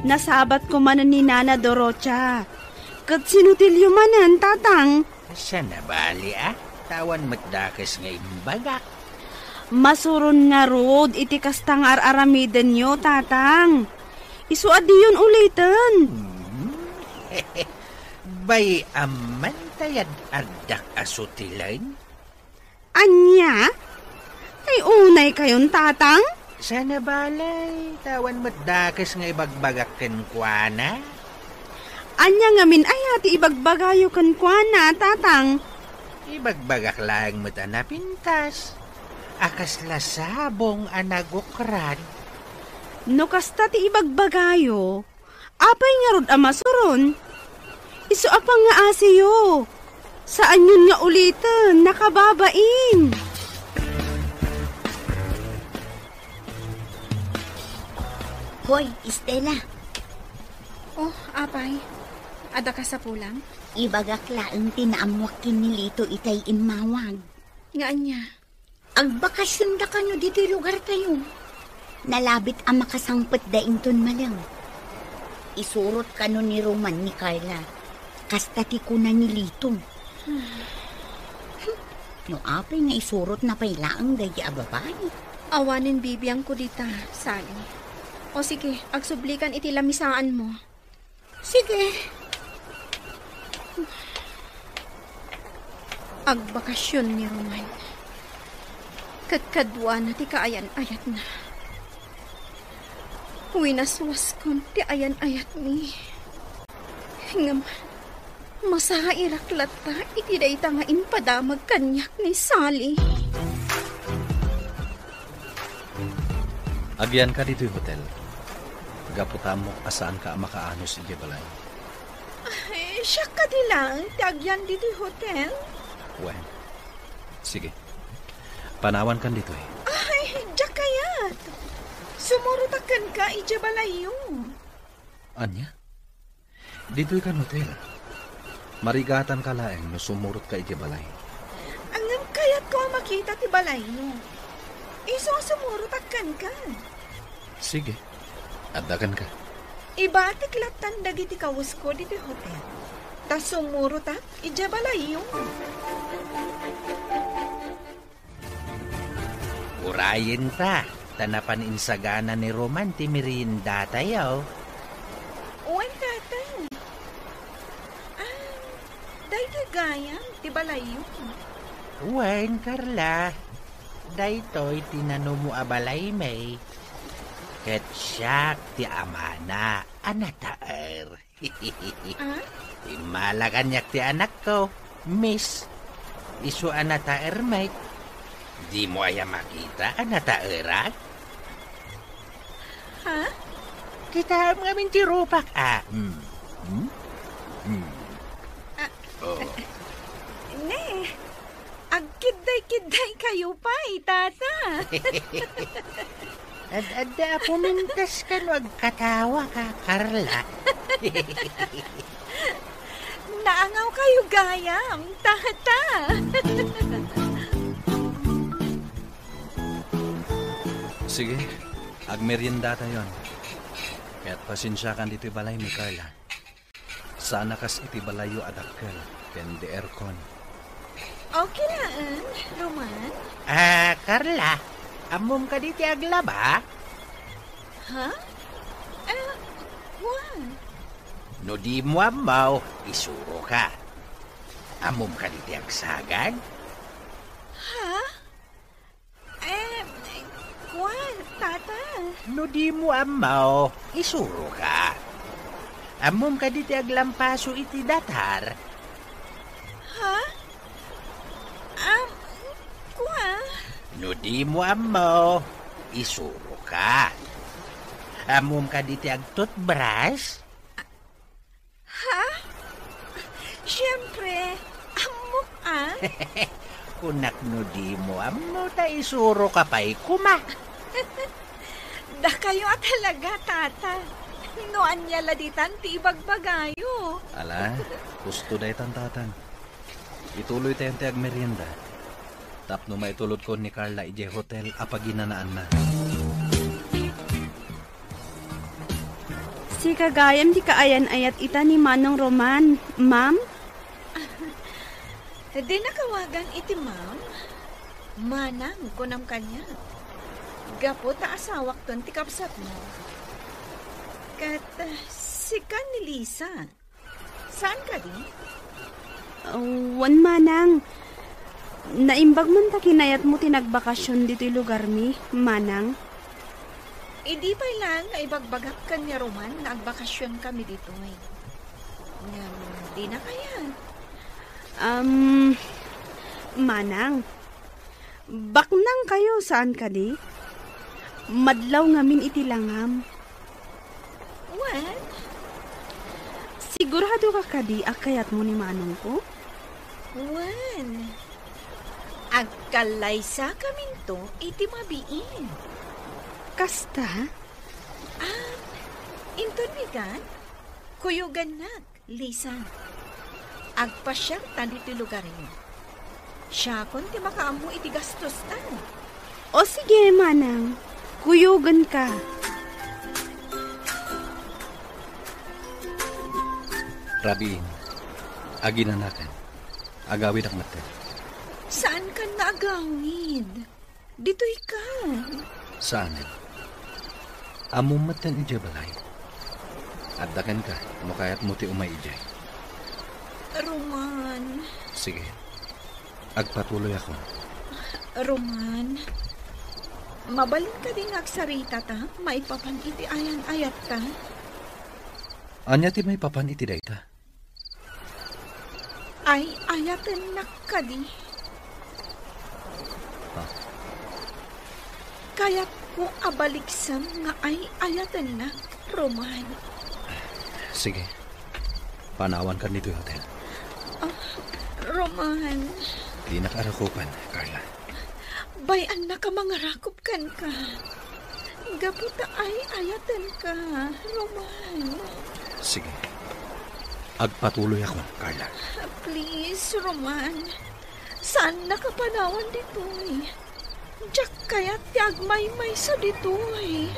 Nasabat ko manan ni Nana Dorocha. Kat sinutilyo manan, tatang. Sana bali tawan magdakas nga imbagak. Masuron nga rod, iti kastang aramiden nyo, tatang. Isuad yun ulitin. Bay aman tayad ardak asutilan? Anya? Ay unay kayon, tatang? Sana balay, tawan magdakas nga ibagbagak kenkwana. Anya ngamin ay ati ibagbagayo kan na, tatang. Ibagbagak lang mata na pintas. Akas lasabong anagokrad. No kasta ti ibagbagayo, apay nga rod amasuron. Isu apang nga asiyo. Saan yun nga ulitin, nakababain. Hoy, Estela, Oh, apay. Ada ka sa pulang? ibagak laeng tinaamwakin ni Lito itay imawag. Nga anya. Ang bakasyon da kanyo dito lugar tayo. Nalabit ang makasangpet da inton malang. Isurot kano ni Roman ni Carla. Kastati ko na ni Lito. No apay nga isurot na pailaang dahi ababay. Awanin bibiyang ko dita, Sally. O sige, agsublikan iti lamisaan mo. Sige. Agbakasyon ni Roman. Kadkadwa na ti kaayan-ayat na. Winaswas kon ti ayan-ayat ni. Ngam, masairaklat ta iti dayta nga inpadamag kanyak ni Sally. Agyan ka dito'y hotel. Gaputa mo asaan ka makaano si Jebalay. Ay, siya ka dilang, tagyan dito hotel. Well, sige. Panawan kan dito eh. Ay, diyak kayat. Sumurutakan ka, ijabalayo. Anya? Dito'y kan hotel. Marigatan ka laeng no sumurot ka Jebalay. Angam kayat ko makita ti balayo. Iso sumurutakan ka. Sige. Adakan ka. Ibatik latan dagiti kawus ko dito hotel. Ta sumurutak, ijabalayo. Urayin ta, tanapan insagana ni Roman ti merienda tayo. Uwan tatay. Dahito gayang, ti balayo. Uwan, Carla. Daytoy tinano mo abalay may. Ketsak ti amana, anataer. Imalakanyak ti anak ko, miss. Isu anataer may. Di mo aya makita anataerat? Ha? Kita ngamin ti rupak Oh. Ne, agkiday-kiday kayo pa, tata. Ad-ada pumintas ka no agkatawa ka, Carla. Naangaw kayo gayam, tata. Sige. Agmerienda tayon. Kaya't pasensya kan dito'y balay ni Carla. Sana kas iti balayo adakkel. Ken de aircon. Okay na, Roman. Carla, amom ka diti aglaba? Ha? Juan. No di mo amaw, isuro ka. Amom ka diti agsagan? Ha? Juan, tata. No di mo amaw, isuro ka. Amom ka diti aglampaso iti datar. Ha? Juan. No di mo amaw, isuro ka. Amom ka diti agtutbrush? Ha? Siyempre, amok Kunak no di mo amaw ta isuro ka pa'y kuma. Da kayo at talaga, tata. Noan niya laditan ti ibagbagayo. Ala, gusto dahi tantatan. Ituloy tayong tiag merienda. Tapno maitulod ko ni Carla ije hotel apaginanaan na. Si kagayam di kaayan-ayat ita ni Manong Roman, ma'am? Di nakawagan iti ma'am. Manang kunam kanya. Gapo ta asawak ton ti kapsat mo. Kat si kan ni Lisa. Saan ka di? Wan manang. Naimbag man ta kinayat mo tinagbakasyon dito'y lugar mi, manang. Di pa lang na ibagbagak ka niya Roman na agbakasyon kami dito eh. Di na kaya. Manang. Baknang kayo saan ka di? Madlaw ngamin iti langam. What? Sigurado ka kadi akayat mo ni manong ko? Wan. Agkalaysa kamin to iti mabiin. Kasta? Inton mi kan? Kuyugan nak, Lisa. Agpasyang tan iti lugar niyo. Siya kon ti makaamu iti gastos tan. O sige, manang. Kuyugan ka. Rabiin, aginanakan. Agawid ak mata. Saan ka naagawid? Dito'y ka. Saan? Among matan ije balay. Addakan ka, no kayat mo ti umay ije. Roman. Sige, agpatuloy ako. Roman. Mabalin ka din agsarita ta. Maipapan iti ayan-ayat ta. Anya ti may papan iti dayta? Ay, ayatan na ka di. Kaya't ko abaliksam nga ay ayatan na, Roman. Sige, panawan ka nito hotel. Roman. Di nakarakupan, Carla. Bayan na ka mga rakop kan ka. Gaputa ay ayatan ka, Roman. Sige, agpatuloy ako, Carla. Please, Roman. Saan nakapanawan dito eh? Diyak kaya't tiagmay-may sa dito eh.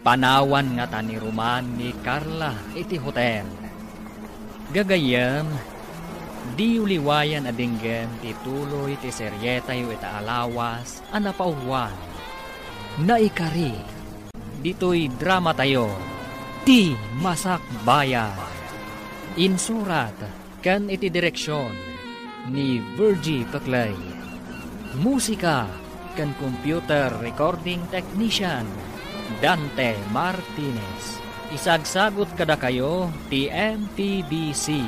Panawan nga ta ni Roman ni Carla iti hotel. Gagayam, di uliwayan adinggan ti tuloy ti seryeta yu ita alawas anapauwan. Naikari, dito'y drama tayo, ti Masak Bayan. Insurat, kan iti direksyon ni Virgie Paclay. Musika, kan computer recording technician Dante Martinez. Isagsagot kada kayo ti MTBC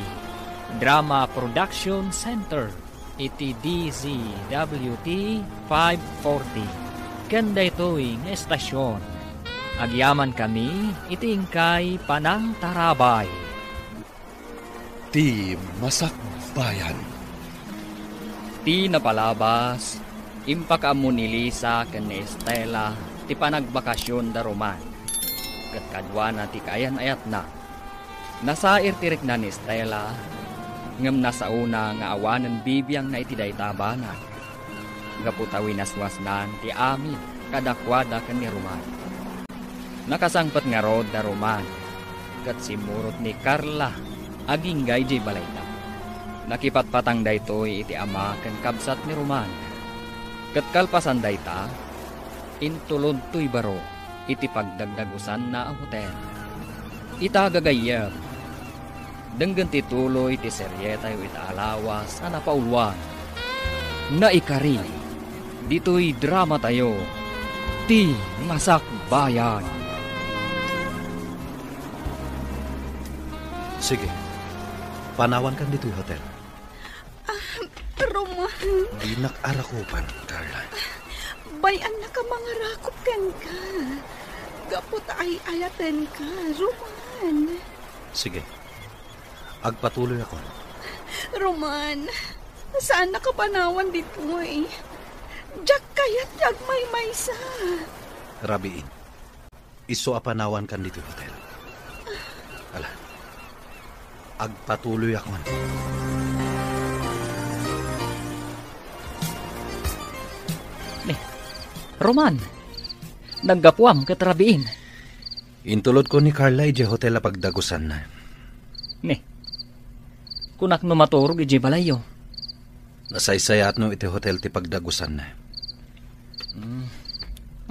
Drama Production Center iti DZWT 540. Kanda ito'y estasyon. Agyaman kami iti ingkay Panang Tarabay. Ti Masak Bayan. Ti napalabas, impakamu ni Lisa ken ni Estela ti panagbakasyon da Roman. Ket kadwa na ti kayan-ayat na. Nasair tirik na ni Estela, ngem nasa una nga awanan bibiyang na iti daytabanan. Gaputawi naswasnan ti amin kadakwada ken ni Roman. Nakasangpet nga rod da Roman, ket simurot ni Carla aging gayjay balayta. Nakipatpatang daytoy iti ama ken kabsat ni Roman. Ket kalpasan dayta, intulod to'y baro iti pagdagdagusan na ang hotel. Itagagayab, denggan ti tuloy ti seryeta yu ita alawas na napaulwan. Naikari, dito'y drama tayo, ti Masak Bayan. Sige, panawan kan dito'y hotel. Roman. Di nakarakupan, Carla. Bayan na ka mga rakop kan ka. Gapot ay ayatan ka, Roman. Sige, agpatuloy ako. Roman. Saan nakapanawan dito eh? Diyak kaya't jag may maysa. Rabiin, iso apanawan kan dito hotel. Ala, agpatuloy ako. Roman, naggapuam katrabiin. Intulod ko ni Carla ije hotel pagdagusan na. Ne, kunak no maturog ije balayo. Nasaysayat no iti hotel ti pagdagusan na.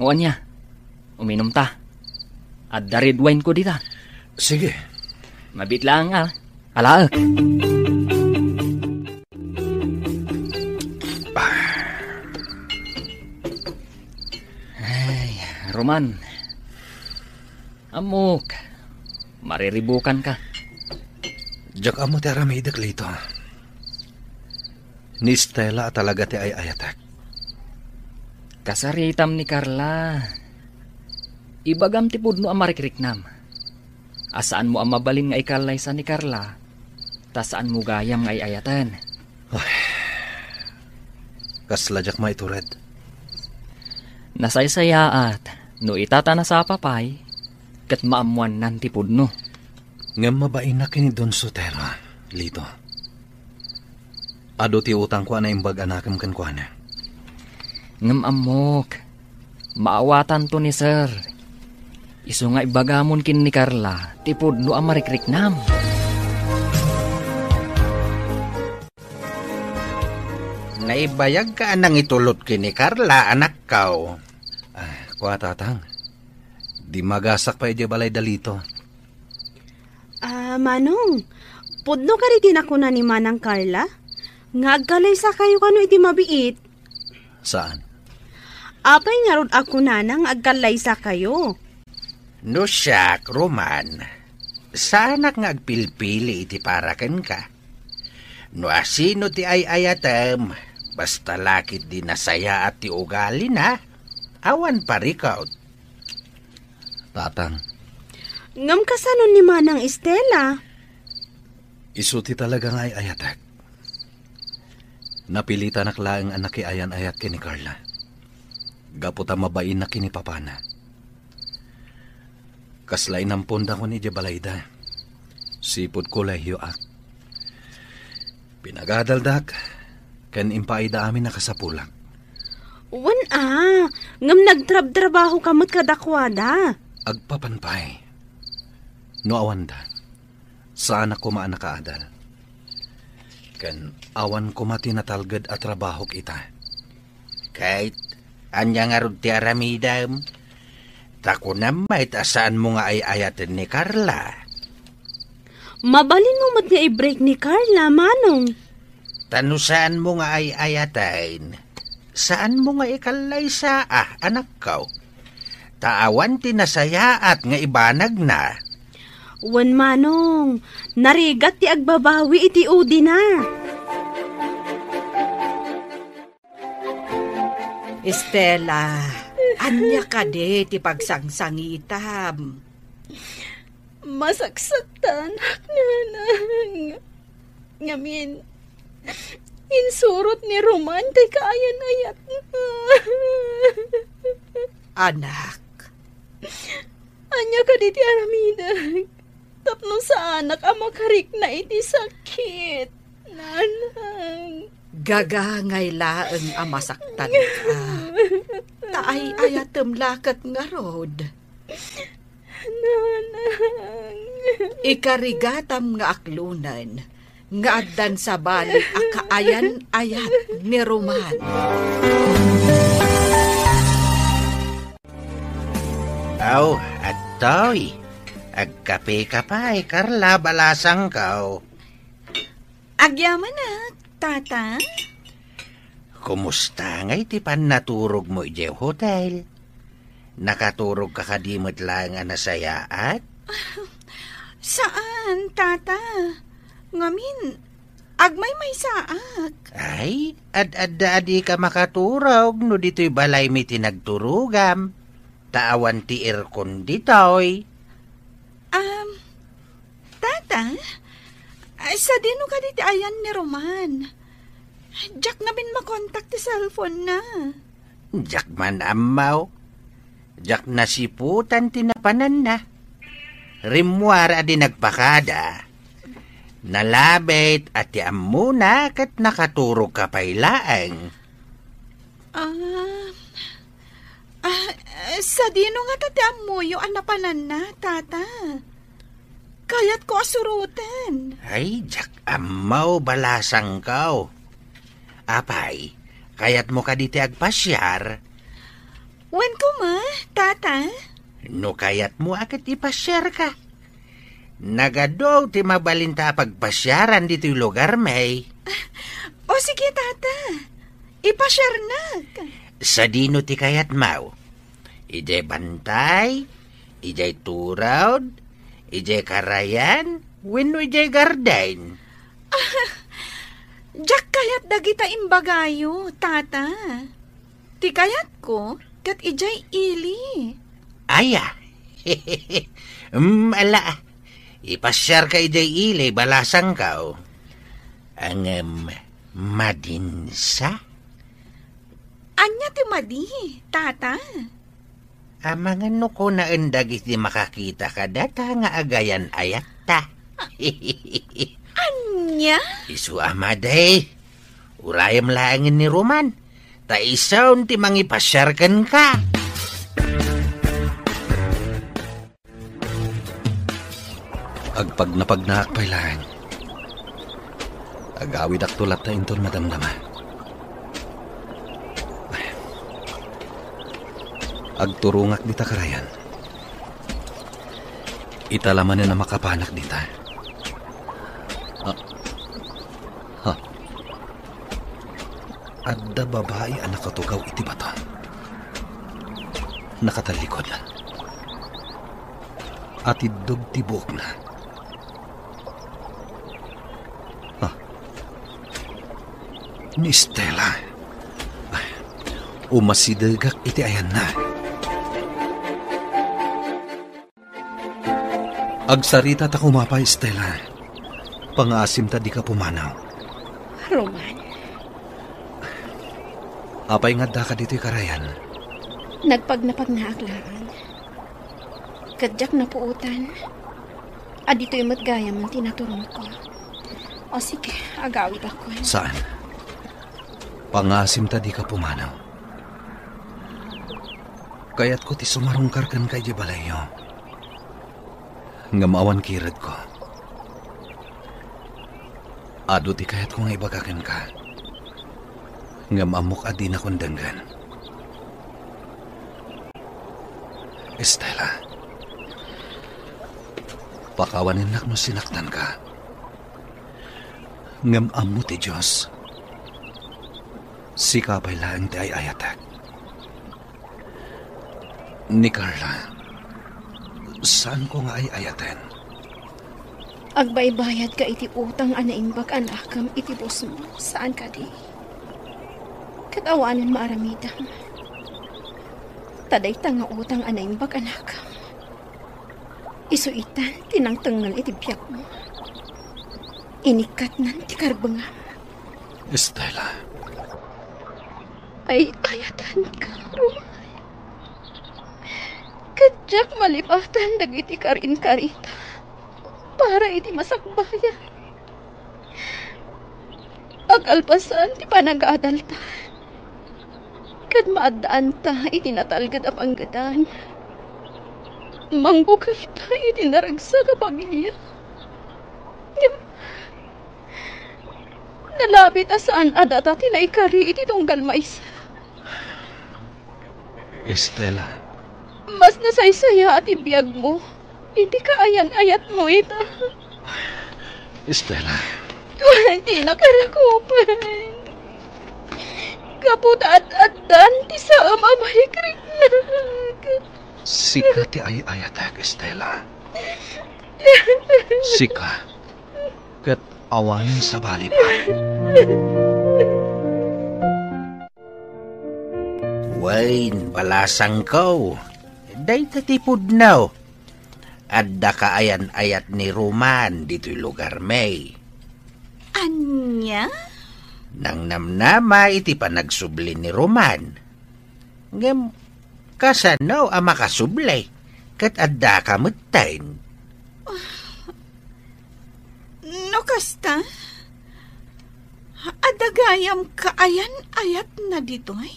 Uwan niya, uminom ta. At the red wine ko dita. Sige. Mabit lang alaak. Ay, Roman. Amok. Mariribukan ka. Diyak amo ti aramidak lito. Ni Stella talaga ti ay ayatak. Kasaritam ni Carla. Ibagam ti pudno ang marikriknam. Asaan mo ang mabalin nga ikalaysa ni Carla, tasaan mo gayam nga ayatan. Kasladyak ma ito, Red. Nasaysayaat, no itata na sa papay, kat maamuan nan ti pudno. Ngam mabain na kini Don Sotero, Lito. Ado ti utang ko na imbag anakam kan ko na. Ngam amok, maawatan to ni Sir. Iso nga ibagamon kin ni Carla, ti pudno ang marikriknam. Naibayag ka nang itulot kini Carla, anak kao. Kuha tatang. Di magasak pa ije balay dalito. Manong, pudno ka rin ako na ni Manang Carla? Ngagkalay sa kayo kano iti mabiit. Saan? Apay nga ron ako nanang agkalay sa kayo. No siyak, Roman. Sanak nga agpilpili iti paraken ka. No asino ti ay ayatem, basta lakit di nasaya at ti ugali na, awan parikaw. Tatang. Ngam kasano ni Manang Estela? Isuti talaga nga ay ayatak. Napilitan naklaang anak ayan ayat kini Carla. Gaputa mabain na kini papana. Kaslay ng punda ko ni Jabalayda. Sipod ko lahiyo ak. Pinagadaldak, kan impaida amin nakasapulang. Wan ngam nagtrabaho kamot kadakwada. Agpapanpay. No awanda, saan ako maanakaadal. Kan awan ko matinatalgad at trabaho kita. Kahit anya nga rod ti aramidam, tako namay tasaan mo nga ay ayatin ni Carla. Mabalin mo mat nga i-break ni Carla, Manong. Tano saan mo nga ay ayatain? Saan mo nga ikalay sa anak ko? Taawan tinasayaat nga ibanag na. Wan Manong, narigat ti agbabawi iti udi na. Estela, anya ka de ti pagsangsangitam. Masaksatan, nanang. Ngamin, insurot ni Roman kay kaayan-ayat. Anak. Anya ka di ti aramidag. Tapno sa anak ang makarik na iti sakit. Nanang. Gagangay laeng amasaktan ka. Taay ayatem lakat nga rod. Nanang. Ikarigatam nga aklunan, nga addan sa balik akaayan-ayat ni Roman. Aw, at toy. Agkape ka pa Carla, balasang kao. Agyaman na, tata. Kumusta nga iti pan naturog mo ije hotel? Nakaturog ka kadimot lang nga nasayaat? Saan, tata? Ngamin, agmay may saak. Ay, ad-adi ka makaturog no dito'y balay mi tinagturugam. Taawan ti irkon ditoy. Tata, sa dino ka diti ayan ni Roman. Jack na bin makontak ti cellphone na. Jak man amaw. Jak nasiputan tinapanan na. Rimwar adi nagpakada. Nalabit at tiam muna kat nakaturog ka pailaang. Sa dino nga tatiam mo yung anapanan na, tata. Kayat ko asurutan. Ay, jak amaw balasang kaw. Apay, kayat mo ka diti agpasyar. Wen ko ma, tata? No kayat mo akit ipasyar ka. Nagadaw ti mabalinta pagpasyaran dito yung lugar, may. O sige, tata. Ipasyar na. Sa dino ti kayat mau. Ijay bantay, ijay turawd, ijay karayan, wenno ijay gardain. Jack kayat dagita imbagayo, tata. Ti kayat ko, kat ijay ili. Aya. Ala. Ipasyar ka ijay ili, balasang kao. Ang madinsa? Anya ti madi, tata? Mga nuko na endagis di makakita ka data nga agayan ayat ta. Anya? Isu amaday. Urayam laangin ni Roman. Ta isaw ti mangipasyarkan ka. Agpag napagnaak pailaan. Agawid aktulat ta inton madamdama. Agturungak dita karayan. Italaman na makapanak dita. Adda babae ang nakatugaw iti bato. Nakatalikod na. At idog tibok na. Ni Stella. Umasidagak iti ayan na. Agsarita ta kumapay, Stella. Pangasim ta di ka pumanaw. Roman. Apay nga da ka dito'y karayan. Nagpagnapag na aklaan. Kadyak na puutan. Dito'y matgaya man tinaturong ko. O sige, agawid ako. Saan? Pangasim ta di ka pumanaw. Kaya't ko ti sumarungkar kan kay di balayo. Nga maawan kirad ko. Ado ti kayat ko nga ibagakan ka. Nga maamok adi na kundanggan. Estela, pakawanin nak mo sinaktan ka. Nga maamo ti Diyos. Sikapay lang ti ay ayatak. Ni Carla, saan ko nga ay ayaten? Agbaybayad ka iti utang anaimbag anakam iti bus mo. Saan ka di? Katawanan maaramidam. Taday nga utang anaimbag anakam. Isuitan tinangtangal iti biyak mo. Inikat nan ti karbangam. Estela. Ay ayatan ka, Roman. Kadyak malipatan dagiti karin-karita para iti masakbayan. Agalpasan ti panag-aadal ta. Kad maadaan ta iti natalgad a panggadan. Manggukay ta iti naragsa ka pamilya. Nalapit asaan adata tinaikari iti tunggal maisa. Estela. Mas nasaysaya at ibiyag mo. Hindi ka ayan-ayat mo ito. Estela. Hindi na karakupan. Kaputa at danti sa amamayikrik na. Sika ti ay ayatak, Estela. Sika. Kat awanin sa bali pa. Wain, balasang ko. Day tatipod now. Adda ka ayan-ayat ni Roman dito'y lugar may. Anya? Nang namnama iti panagsubli ni Roman. Ngem, kasano ang makasublay? Kat adda kamutain. No kasta, adagayam kaayan ayat na ditoy.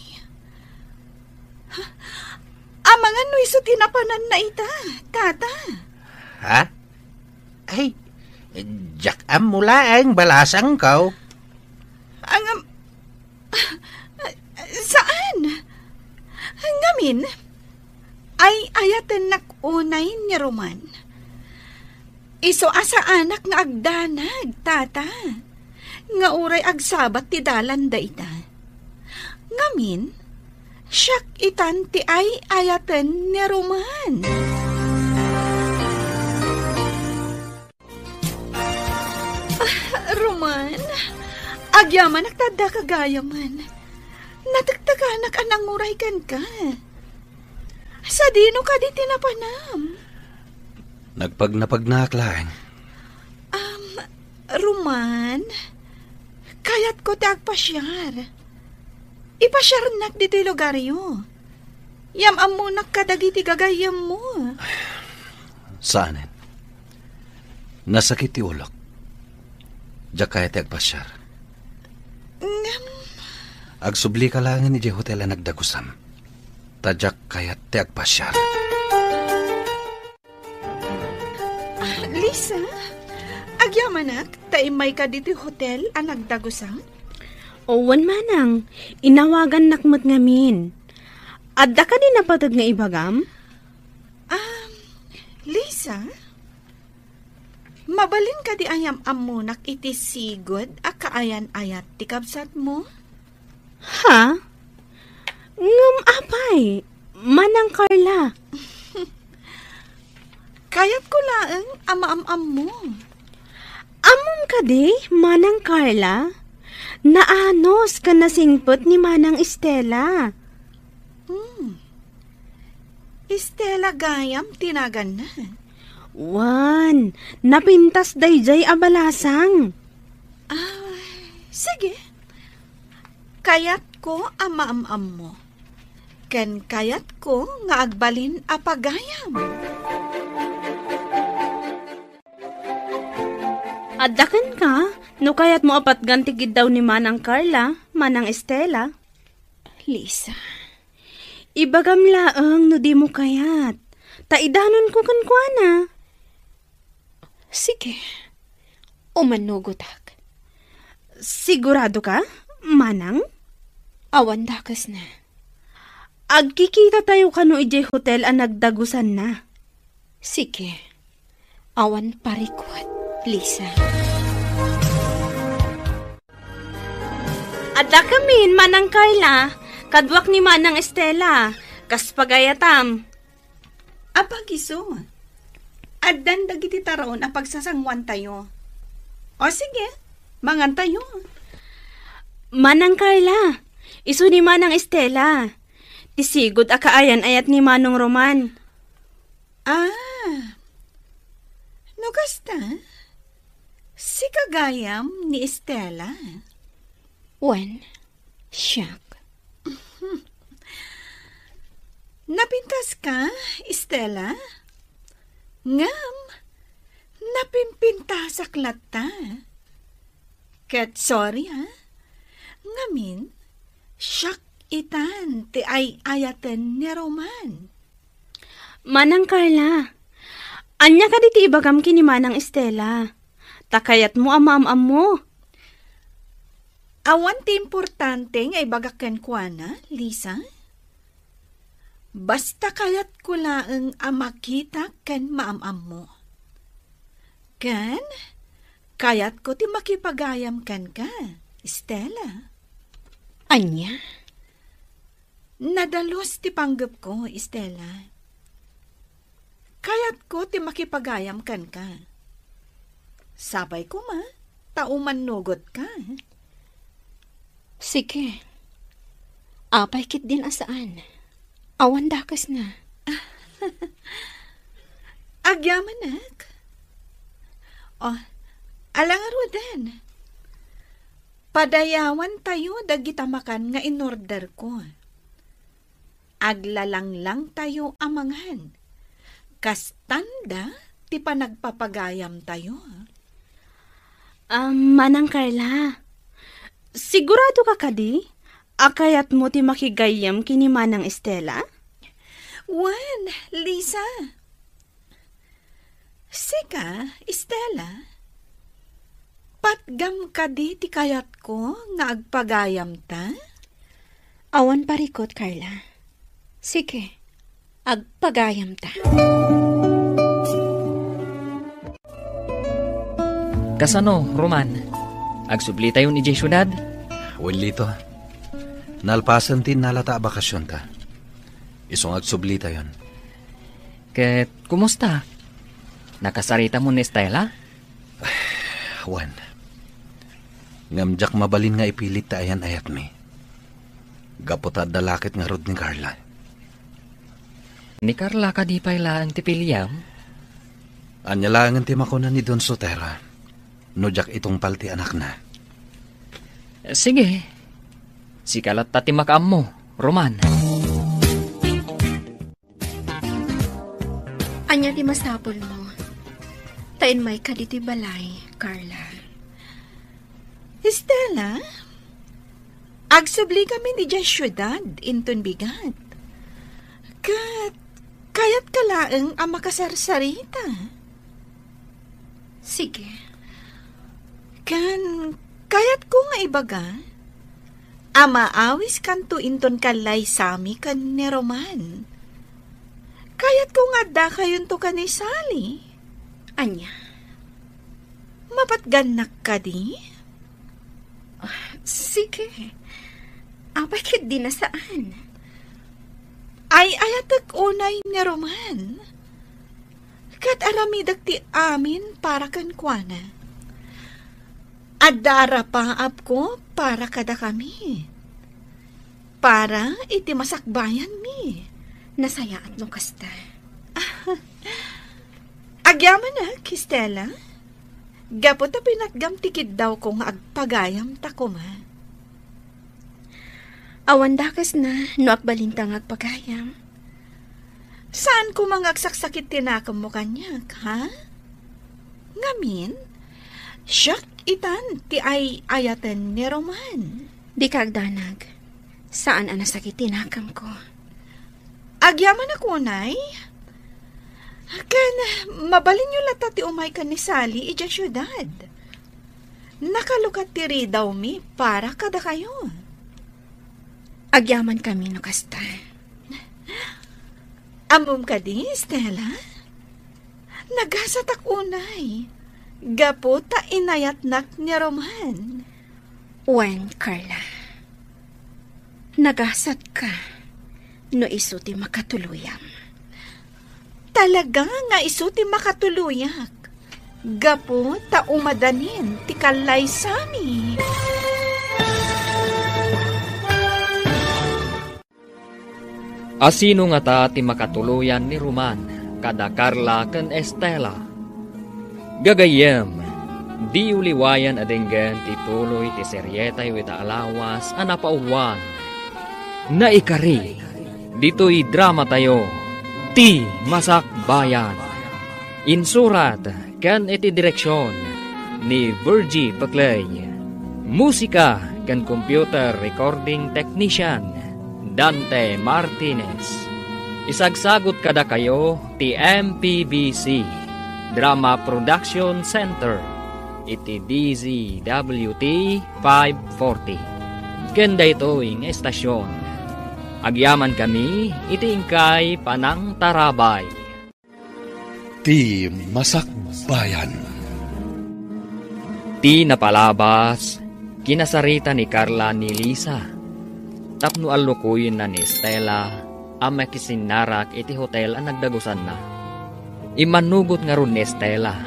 Amangan no iso tinapanan na ita, tata. Ha? Ay, jak am mula ang balasang kaw. Saan? Ngamin, ay ayatan nakunay ni Roman. Iso asa anak nga agdanag, tata. Nga uray agsabat ti dalan da ita. Ngamin, siyak itan ti ay ayatan ni Roman. Roman, agyaman agtada kagayaman. Natagtaganak anang uray kan ka. Sa dino ka di tinapanam. Nagpagnapagnaklain. Roman, kayat ko ti agpasyar. Ipasyar nak dito lugar yo. Yam amunak kadagiti gagayam mo. Saanin? Nasakit ti ulok. Diyak kaya ti agpasyar. Agsubli ka lang ni di hotel ang nagdagusam. Tadyak kaya ti agpasyar. Lisa, agyamanak, taimay ka dito hotel ang nagdagusam? Owan manang, inawagan nakmat ngamin. Adda ka din napatag nga ibagam? Lisa, mabalin ka di ayam amunak iti sigod a kaayan ayat ti kabsat mo? Ha? Ngam apay, manang Carla. Kayat ko laeng ama-am-am mo. Amom ka di, manang Carla? Naanos ka nasingpot ni manang Estela. Estela gayam tinagan na. Wan, napintas dayjay abalasang. Sige. Kayat ko ama-am-am mo. Ken kayat ko nga agbalin apagayam. Addakan ka, no kayat mo apat gantigid daw ni manang Carla, manang Estela. Lisa, Ibagam laeng no di mo kayat. Taidanon ko kankwana. sige. Umanugotak. Sigurado ka, manang? Awan dakas na. Agkikita tayo kano ijay hotel ang nagdagusan na. Sige. Awan parikwat, Lisa. Adda kamin, manang Carla. Kadwak ni manang Estela. Kas pagayatam. Apagiso. Addan dagiti taron a pagsasangwan tayo. O sige, mangan tayo. Manang Carla, iso ni manang Estela. Tisigod akaayan ayat ni manong Roman. No kasta? Si kagayam ni Estela. Wen, siyak. Napintas ka, Estela? Ngam, napimpintasak lata. Kat sorry ha? Ngamin, siyak itan ti ay ayaten ni Roman. Manang Carla, anya ka diti ibagam ki ni manang Estela. Takayat mo amam mo. Awan ti importante nga ibagaken kwa na, Lisa? Basta kayat ko laeng makita ken maamam mo. Ken, kayat ko ti makipagayam ken ka, Estela. Anya? Nadalos ti panggap ko, Estela. Kayat ko ti makipagayam ken ka. Sabay ko ma, tauman nugot ka. Sige. Apay kit din asaan. Awan dakas na. Agyamanak. Alang arudan. Padayawan tayo dagita makan nga inorder ko. Aglalang lang tayo amangan. Kastanda, ti panagpapagayam tayo. Manang Carla, sigurado ka kadi? Akayat mo ti makigayam kini Manang Estela? Wan, Lisa. Sika, Estela. Patgam kadi ti kayat ko nga agpagayam ta? Awan parikot, Carla. Sige, agpagayam ta. Kasano, Roman? Agsubli tayo ni Jay syudad? Lito. Nalpasan tin nalata bakasyon ta. Isong agsubli tayon. Ket, kumusta? Nakasarita mo ni Estela? Wan. Ngamjak mabalin nga ipilit ta ayan ayat mi. Gapot at dalakit nga rod ni Carla. Ni Carla ka di pa ilaan ti Piliam? Anya langan ti makuna ni Don Sotera. Nojak itong palti anak na. Sige. Sikalat tati makaam mo, Roman. Anya di masapol mo. Tain may kaditi balay, Carla. Estela, agsubli kami ni Diyas syudad inton bigat. Kayat kalaeng ang makasarsarita. Sige. Kayat ko nga ibaga, amaawis kanto inton kalay sami kan ni Roman. Kayat ko nga da kayon to ka ni Sally. Anya? Mapatganak ka di? Sige. Bakit di na saan? Ay ayatag unay ni Roman. Kat aramidag ti amin para kan kuana. Adara paap ko para kada kami. Para iti masakbayan mi. Nasayaan mo kasta. Agyaman na, Kistela. Gapot na pinatgam tikid daw kung agpagayam ta ko ma. Awan dakas na, no akbalintang agpagayam. Saan ko mangagsaksakit tinakam mo kanyak, ha? Ngamin, siyak itan ti ay ayatan ni Roman. Di ka agdanag. Saan ang nasakit tinakam ko? Agyaman ako, Nay. Kan, mabalin nyo lata ti umay ka ni Sally ija syudad. Nakalukat tiri daw mi para kada kayo. Agyaman kami no kasta. Amom ka di, Stella? Nagasatak unay. Gapo ta inayatnak ni Roman. Wen, Carla. Nagasat ka. No isuti makatuluyam. Talaga nga isuti makatuluyak. Gapo ta umadanin ti kalay sami. Asino nga ta ti makatuluyan ni Roman, kada Carla ken Estela. Gagayem, di uliwayan adenggan ti tuloy ti seryetay wita alawas anapauluan. Naikari, dito'y drama tayo, ti Masak Bayan. Insurat ken iti direksyon ni Virgie Paclay. Musika ken computer recording technician Dante Martinez. Isagsagot kada kayo ti MPBC Drama Production Center iti DZWT 540. Kenda ito ing estasyon. Agyaman kami iti ingkay Panang Tarabay. Ti Masak Bayan. Ti napalabas, kinasarita ni Carla ni Lisa. Tapno alukuyin na ni Stella, ang makisinarak iti hotel ang nagdagusan na. Imanugot nga ron ni Stella.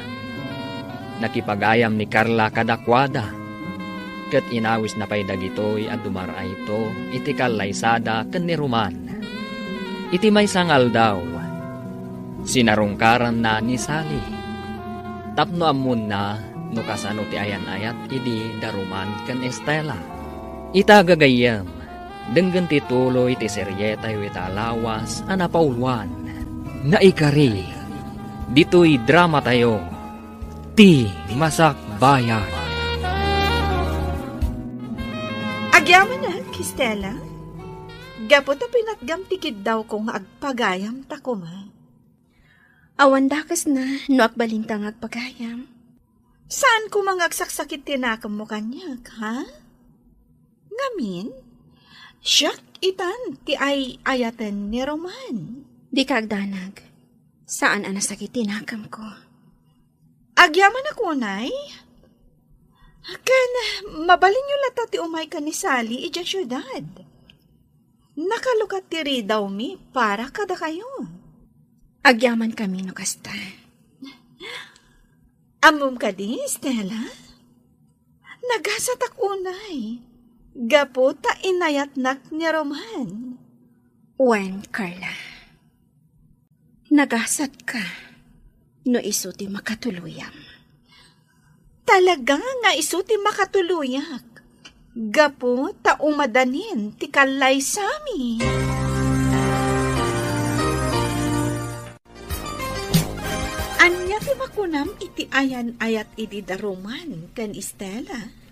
Nakipagayam ni Carla kadakwada. Kat inawis na pay dagitoy at dumaray ito, iti kalaysada ken ni Roman. Iti may sangal daw. Sinarungkaran na ni Sally. Tapno amun na, no kasano ti ayan-ayat idi daruman ken Estela. Ita gagayam, denggan ti tuloy ti seryeta yu ita alawas anapauluan. Naikari, dito'y drama tayo, ti Masak Bayan. Agyaman na, Kistela. Gapot na pinatgam tikid daw kong agpagayam ta ko ma. Awan dakas na, no akbalintang agpagayam. Saan ko mga agsaksakit tinakam mo kanyak, ha? Ngamin, siyak itan ti ay ayatan ni Roman. Di ka agdanag. Saan ang nasakit tinakam ko? Agyaman ako, nay. Kan, mabalin nyo lata ti umay ka ni Sally ija syudad. Nakalukat ti ridaw mi para kada kayo. Agyaman kami no kasta. Amom ka di, Stella? Nagasatak unay. Gapo ta inayatnak ni Roman. Wen, Carla. Nagasat ka. No isuti makatuluyam. Talaga nga isuti makatuluyak. Gapo ta umadanin ti kalay sami. Anya ti makunam iti ayan ayat iti daruman ken Estela.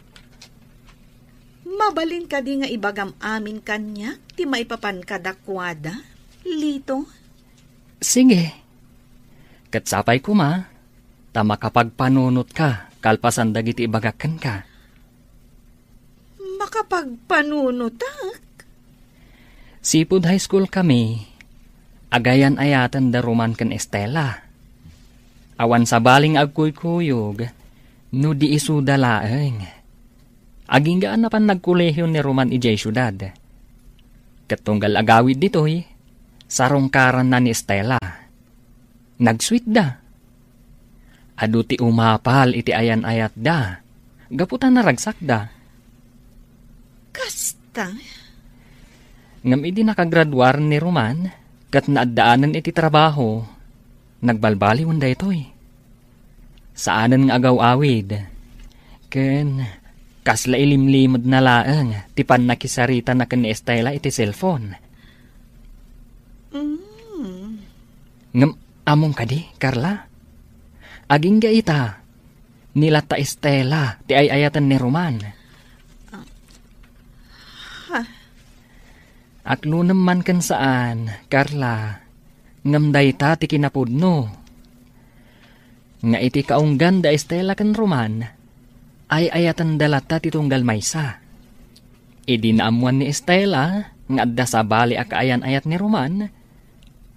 Mabalin ka di nga ibagam amin kanya ti maipapan kadakwada, Lito. Sige. Katsapay ko ma, ta makapagpanunot ka, kalpasan dagiti ibagakan ka. Makapagpanunutak? Sipud high school kami, agayan ayatan daruman ken Estela. Awan sa baling agkuykuyog, no di isu dalaeng. Aging gaan na pan nagkulehyo ni Roman ijay syudad. Katunggal agawid ditoy, sarongkaran na ni Estela. Nagsweet da. Adu ti umapal iti ayan-ayat da. Gaputan na ragsak da. Kasta? Ngam idi nakagradwar ni Roman, kat naadaanan iti trabaho, nagbalbaliwan da itoy. Saanan nga agaw-awid, ken kasla ilimlimod na laang, tipan nakisarita na ken Estela iti cellphone. Ngam among kadi, Carla? Aging ga ita, nilata Estela, ti ayayatan ni Roman. Aklo naman kan saan, Carla, ngamday ta ti kinapudno. Nga iti kaunggan da Estela kan Roman, ay ayatan dalata ti tunggal maysa. Idi naamuan ni Estela, nga adda sa bali akaayan ayat ni Roman,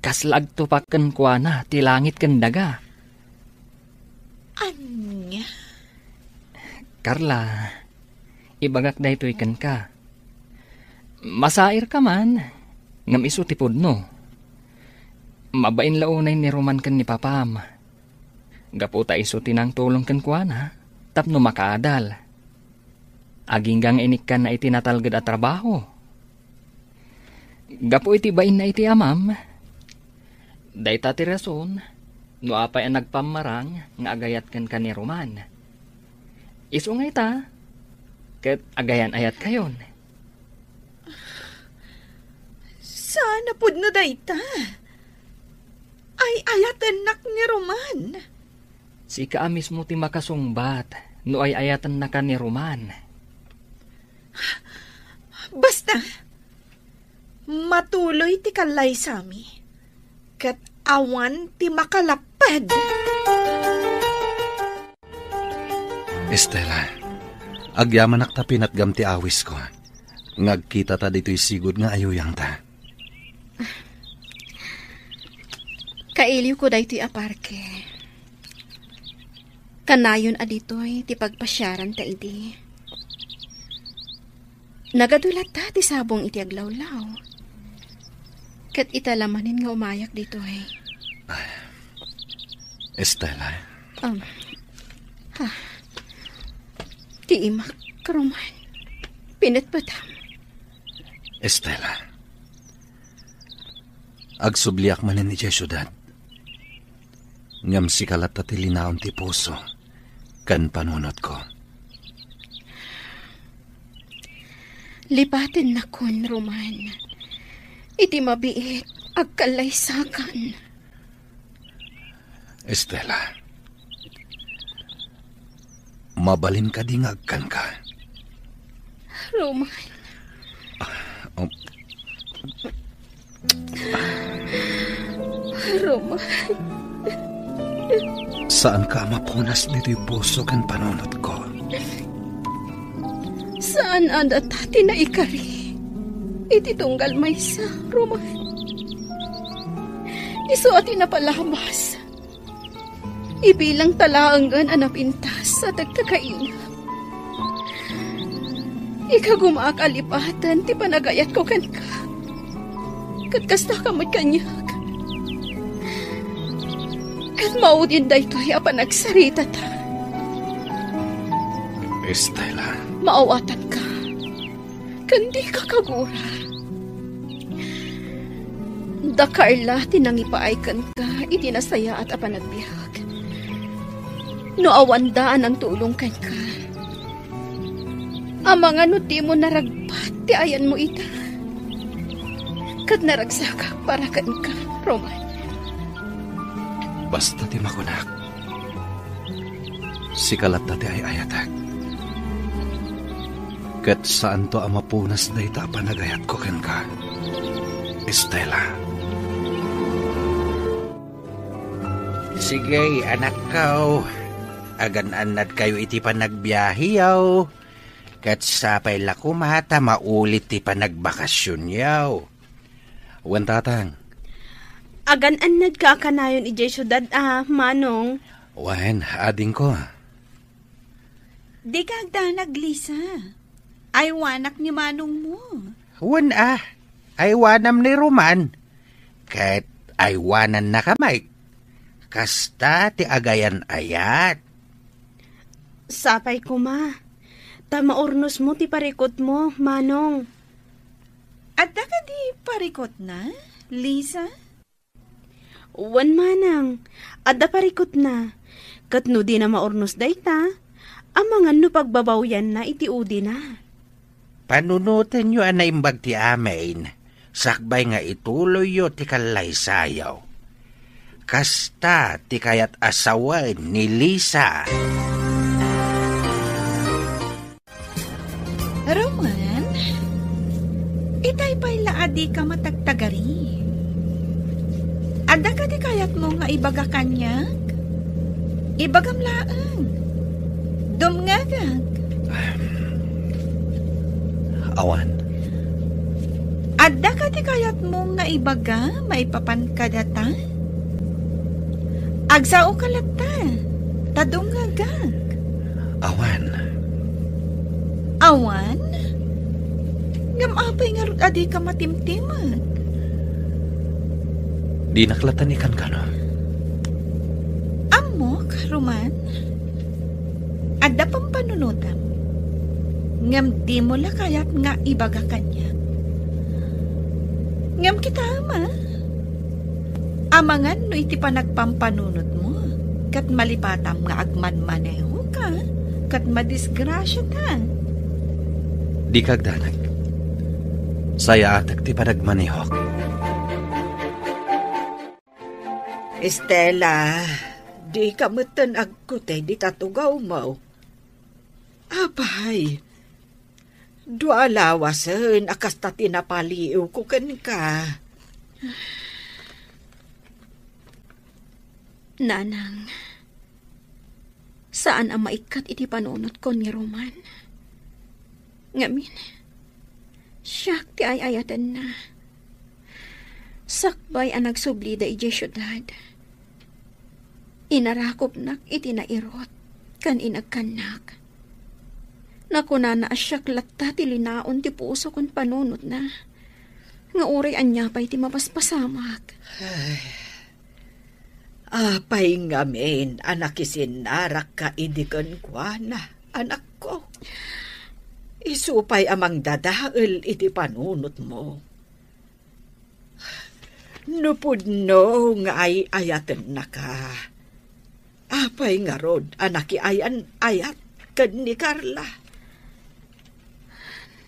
kaslag tupaken kwa na ti langit ken daga. Anya? Carla, ibagak daytoy ken ka. Masair ka man, ngam isu ti pudno. Mabain launay ni Roman ken ni Papam. Gaputa isu tinang tulong ken kwa na, tapno makaadal. Aginggang inik ka na itinatalgad at trabaho. Gapu iti bain na iti amam. Dayta ti rason, no apay ang nagpamarang nga agayat kan ni Roman. Isu nga ita, ket agayan ayat kayon. Sana pud na dayta. Ay ayatan nak ni Roman. Si ka mismo ti makasungbat, no ay ayatan na ka ni Roman. Basta, matuloy ti kalay sami. Kat awan ti makalapad. Estela, agyaman ak ta pinatgam ti awis ko. Ngagkita ta dito'y sigod nga ayuyang ta. Kailiw ko dahi ti aparke. Kanayon aditoy ti pagpasyaran ta idi. Nagadulat ta ti sabong iti aglawlaw. Kat italamanin nga umayak ditoy. Estela. Ti imak, Roman. Pinatpatam. Estela. Agsubliak manin ni syudad. Ngam si kalat ti linaon ti puso. kan panunot ko. Lipatin na kon, Roman. Iti mabiit, agkalaysakan. Estela, mabalin ka dingagkan ka. Roman. Roman. Saan ka mapunas dito'y puso kan panunot ko? Saan anda tati na ikari? Iti tunggal maysa, Roman. Iso ati na palabas. Ibilang talaangan anapintas sa tagtakaina. Ika gumakalipatan ti panagayat ko kan ka. Katkasta ka magkanyag. Kat maudin da ito'y apanagsarita ta. Estela. Maawatan ka. Kandi ka kagura. Da Carla, tinangipaaykan ka, itinasaya at apanagbiyak. No awandaan ang tulong kan ka. Ang mga nuti mo naragpat, ti ayan mo ita. Kat naragsaka para kan ka, Roman. Basta ti makunak. Sikalat na ti ay ayatag. Kat saan to ang mapunas na ita panagayat ko kan ka. Estela. Sige, anak ko. Agan-anad kayo iti panagbiyahiyaw. Kat sapay la kumata maulit ti panagbakasyon yaw. Wan tatang. Agan-anad ka kanayon ijay syudad manong. Wan, ading ko. Di kagdanag, Lisa. Ay wanak ni manong mo. Wan ay wanam ni Roman. Kat ay wanan na kamay. Kasta ti agayan ayat. Sapay ko Tamaurnos mo ti parikot mo, manong. At ka di parikot na, Lisa? Wan manang, adda parikot na. Katno di na maurnos dayta, amangan no pagbabawyan na iti udi na. Panunutin nyo anay imbag ti amin. Sakbay nga ituloy yo ti kalay sayaw. Kasta ti kayat asawan ni Lisa. Roman, itay pa'y laadi ka matagtagari. Ada ka di kayat mo nga ibaga kanyag? Ibagam laang. Dumngagag. Awan. Ada ka di kayat mo nga ibaga maipapan ka data? Agsao ka lata. Tadungagag. Awan. Awan? Ngam apay nga rin adi ka matimtimag. Di naklatan ikan ka no? Amok, Roman? Ada pang panunutam. Ngam di mo la kayat nga ibaga kanya. Ngam kita ama. Amangan no iti panagpampanunot mo. Kat malipatam nga agman-maneho ka. Kat madisgrasya ta. Di kagdanag. Saya atak ti panagmanihok. Estela, di ka matan agkutay di tatugaw mo. Apay, dua lawasan akas ta tinapaliw ko kan ka. Nanang, saan ang maikat iti panunot ko ni Roman? Ngamin, siyak ti ay ayatan na. Sakbay ang nagsublida iti syudad. Inarakop nak iti nairot, kan inagkanak. Nakuna na asyak latta ti linaon ti puso kon panunot na. Nga uray anya pa'y ti mapaspasamak. Apay ngamin, anak isinarak ka idikan kwa na, anak ko. Isupay amang dadael iti panunot mo. Nupudno nga ay ayatan na ka. Apay nga rod, anak ayan ayat ken ni Carla.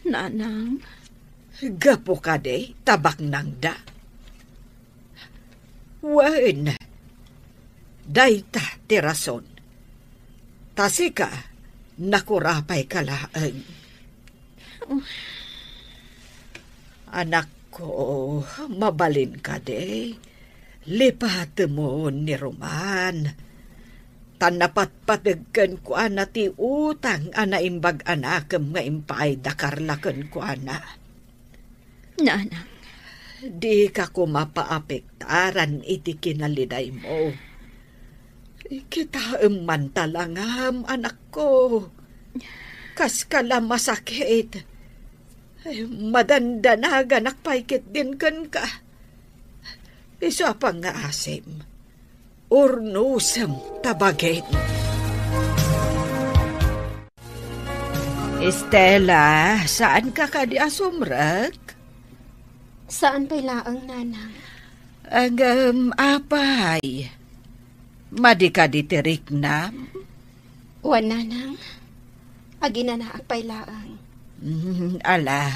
Nanang, Gapo ka de, tabak nang da. Wen, dayta tirason. Tasika, nakurapay ka laang. Anak ko, mabalin ka de. Lipat mo ni Roman. Tanapat-patagkan ko ana ti utang ana imbag anakam nga impay da Carla ken ko ana. nanang, Di ka ko mapaapektaran iti kinaliday mo. Kita man talangam, anak ko. Kas kala masakit. Madandanagan nakpaikit din kan ka. Isa pang nga asim. Urnusam tabagin. Estela, saan ka di asumrag? saan pa'y laang nanang? Ang apay. Madi ka ditirik na? Wan nanang, aginanaak pa'y laang. Ala,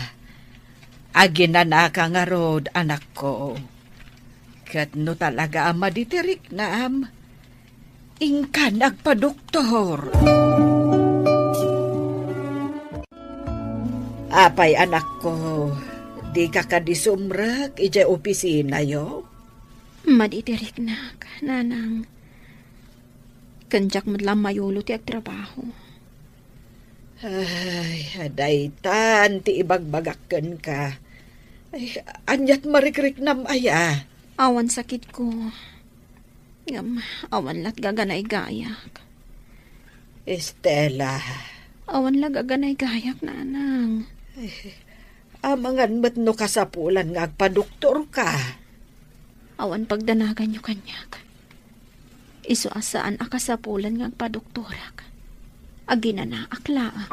aginana ka nga rod, anak ko. Kat no talaga maditirik na ingka nagpa-doktor. Apay anak ko, di ka kadisumrag, ijay opisina yo? Maditirik na, nanang. Kanjak madlang mayulo ti agtrabaho. Ay, daytan, ti ibagbagakken ka. Ay, anyat marikrik nam aya. Awan sakit ko. Ngam, awan lat gaganay gayak. Estela, Awan lat gaganay gayak, nanang. amangan met no kasapulan nga agpa-doktor ka. Awan pagdanagan nyo kanyak. Isu asaan akasapulan nga agpa-doktorak. Aginana akla.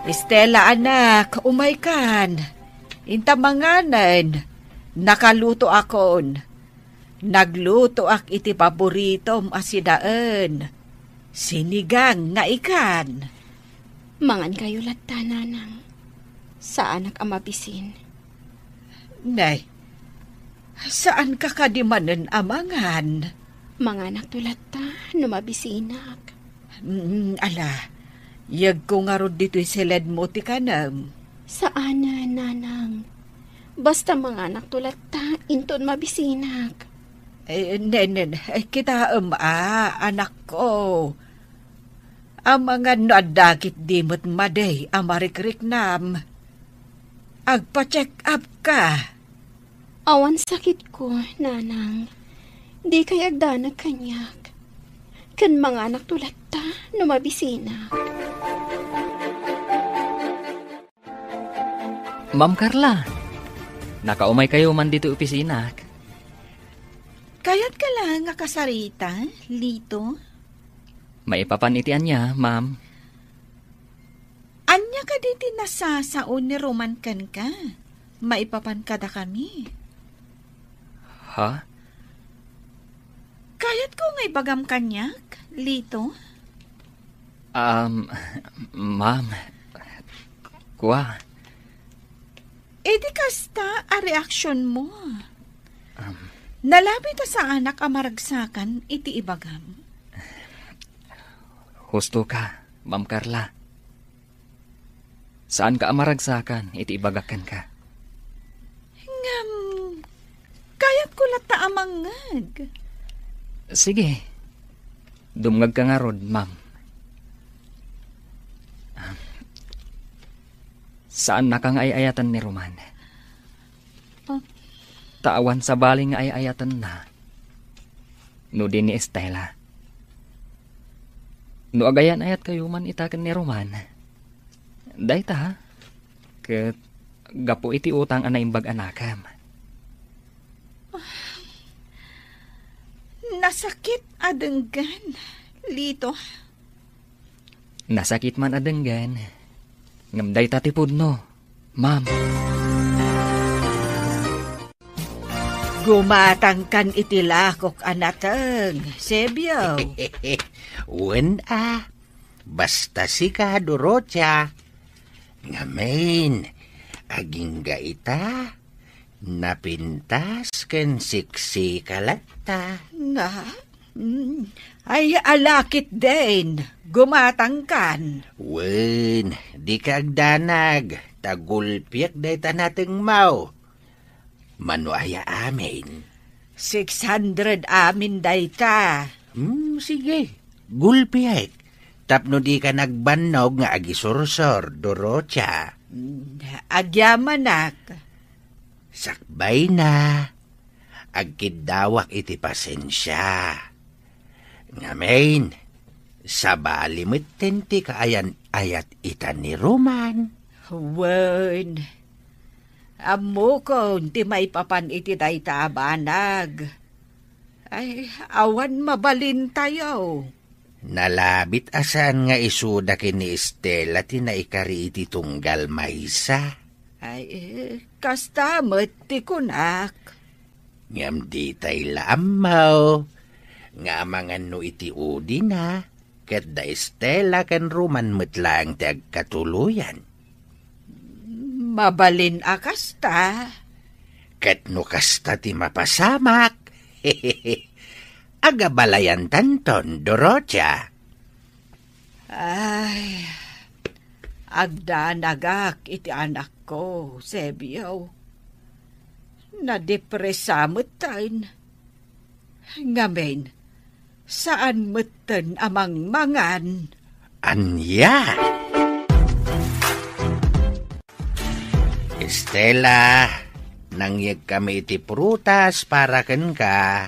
Estela, anak, umay kan. Intamanganan, nakaluto akon. Nagluto ak iti paboritom asidaan. Sinigang nga ikan. Mangan kayo latta, nanang. Saan ak amabisin? Nay, saan ka kadimanan amangan? Manganak to latta, numabisinak. Ala, yag ko nga rod dito'y siled mo ti kanam. Saan na, nanang? Basta manganak to latta, inton mabisinak. Nenen, kita anak ko. Amangan no adakit dimot maday, amarikrik nam. Agpa-check up ka. Awan sakit ko, nanang. Di kay agdanag kanyak. Kan manganak to latta, numabisinak. Ma'am Carla, nakaumay kayo man dito opisina. Kayat ka lang nga kasarita, Lito. Maipapanitian niya, ma'am. Anya ka din tinasasaon ni Roman kan ka. Maipapan kada kami. Ha? Kayat ko nga ibagam kanyak, Lito. Ma'am. Kuha. Di kasta a reaksyon mo. Nalabi ta sa anak amaragsakan iti ibagam. Husto ka, Ma'am Carla. Saan ka amaragsakan, iti ibagakan ka? Ngam, kayat ko lata amangag. Sige. Dumngag ka nga rod, ma'am. Saan na kang ayayatan ni Roman? Taawan sa baling nga ayayatan na. No din ni Estela. No agayan ayat kayo man itakan ni Roman. Dayta ha? Ket gapo iti utang ana imbag anakam. Nasakit adenggan, Lito. Nasakit man adenggan. Ngamday tatipod no, ma'am. Gumatang kan itilakok anateng, Sebyaw. Wen basta si ka, Dorocha. Ngamen, aging gaita, napintas ken siksi kalata. Nga, ay alakit din, gumatang kan. Wen, di ka agdanag, tagulpiak day tanateng mau. Manuaya amin. 600 amin dayta. Sige, gulpiak. Tapno di ka nagbanog nga agisursor, Dorocha. Agyamanak. Sakbay na. Agkidawak iti pasensya. Ngamen, sa balimit tenti kaayan ayat ita ni Roman. Wen, amo ko ti may papan iti dayta abanag. Ay, awan mabalin tayo. Nalabit asan nga isuda kini Estela tinaikari iti tunggal maysa. Ay, kastamet ti kunak. Ngam di tay lamaw. Nga amangan no iti udi na. Ket da Estela ken Roman metlang ti agkatuluyan. Mabalin akasta. Ket no kasta ti mapasamak. Agabalayan tanton, Dorocha. Ay, agdanagak iti anak ko, Sebyaw. Nadepresa metan. Ngamen, saan meten amang mangan? Anya? Estela, nangyag kami iti prutas para ken ka.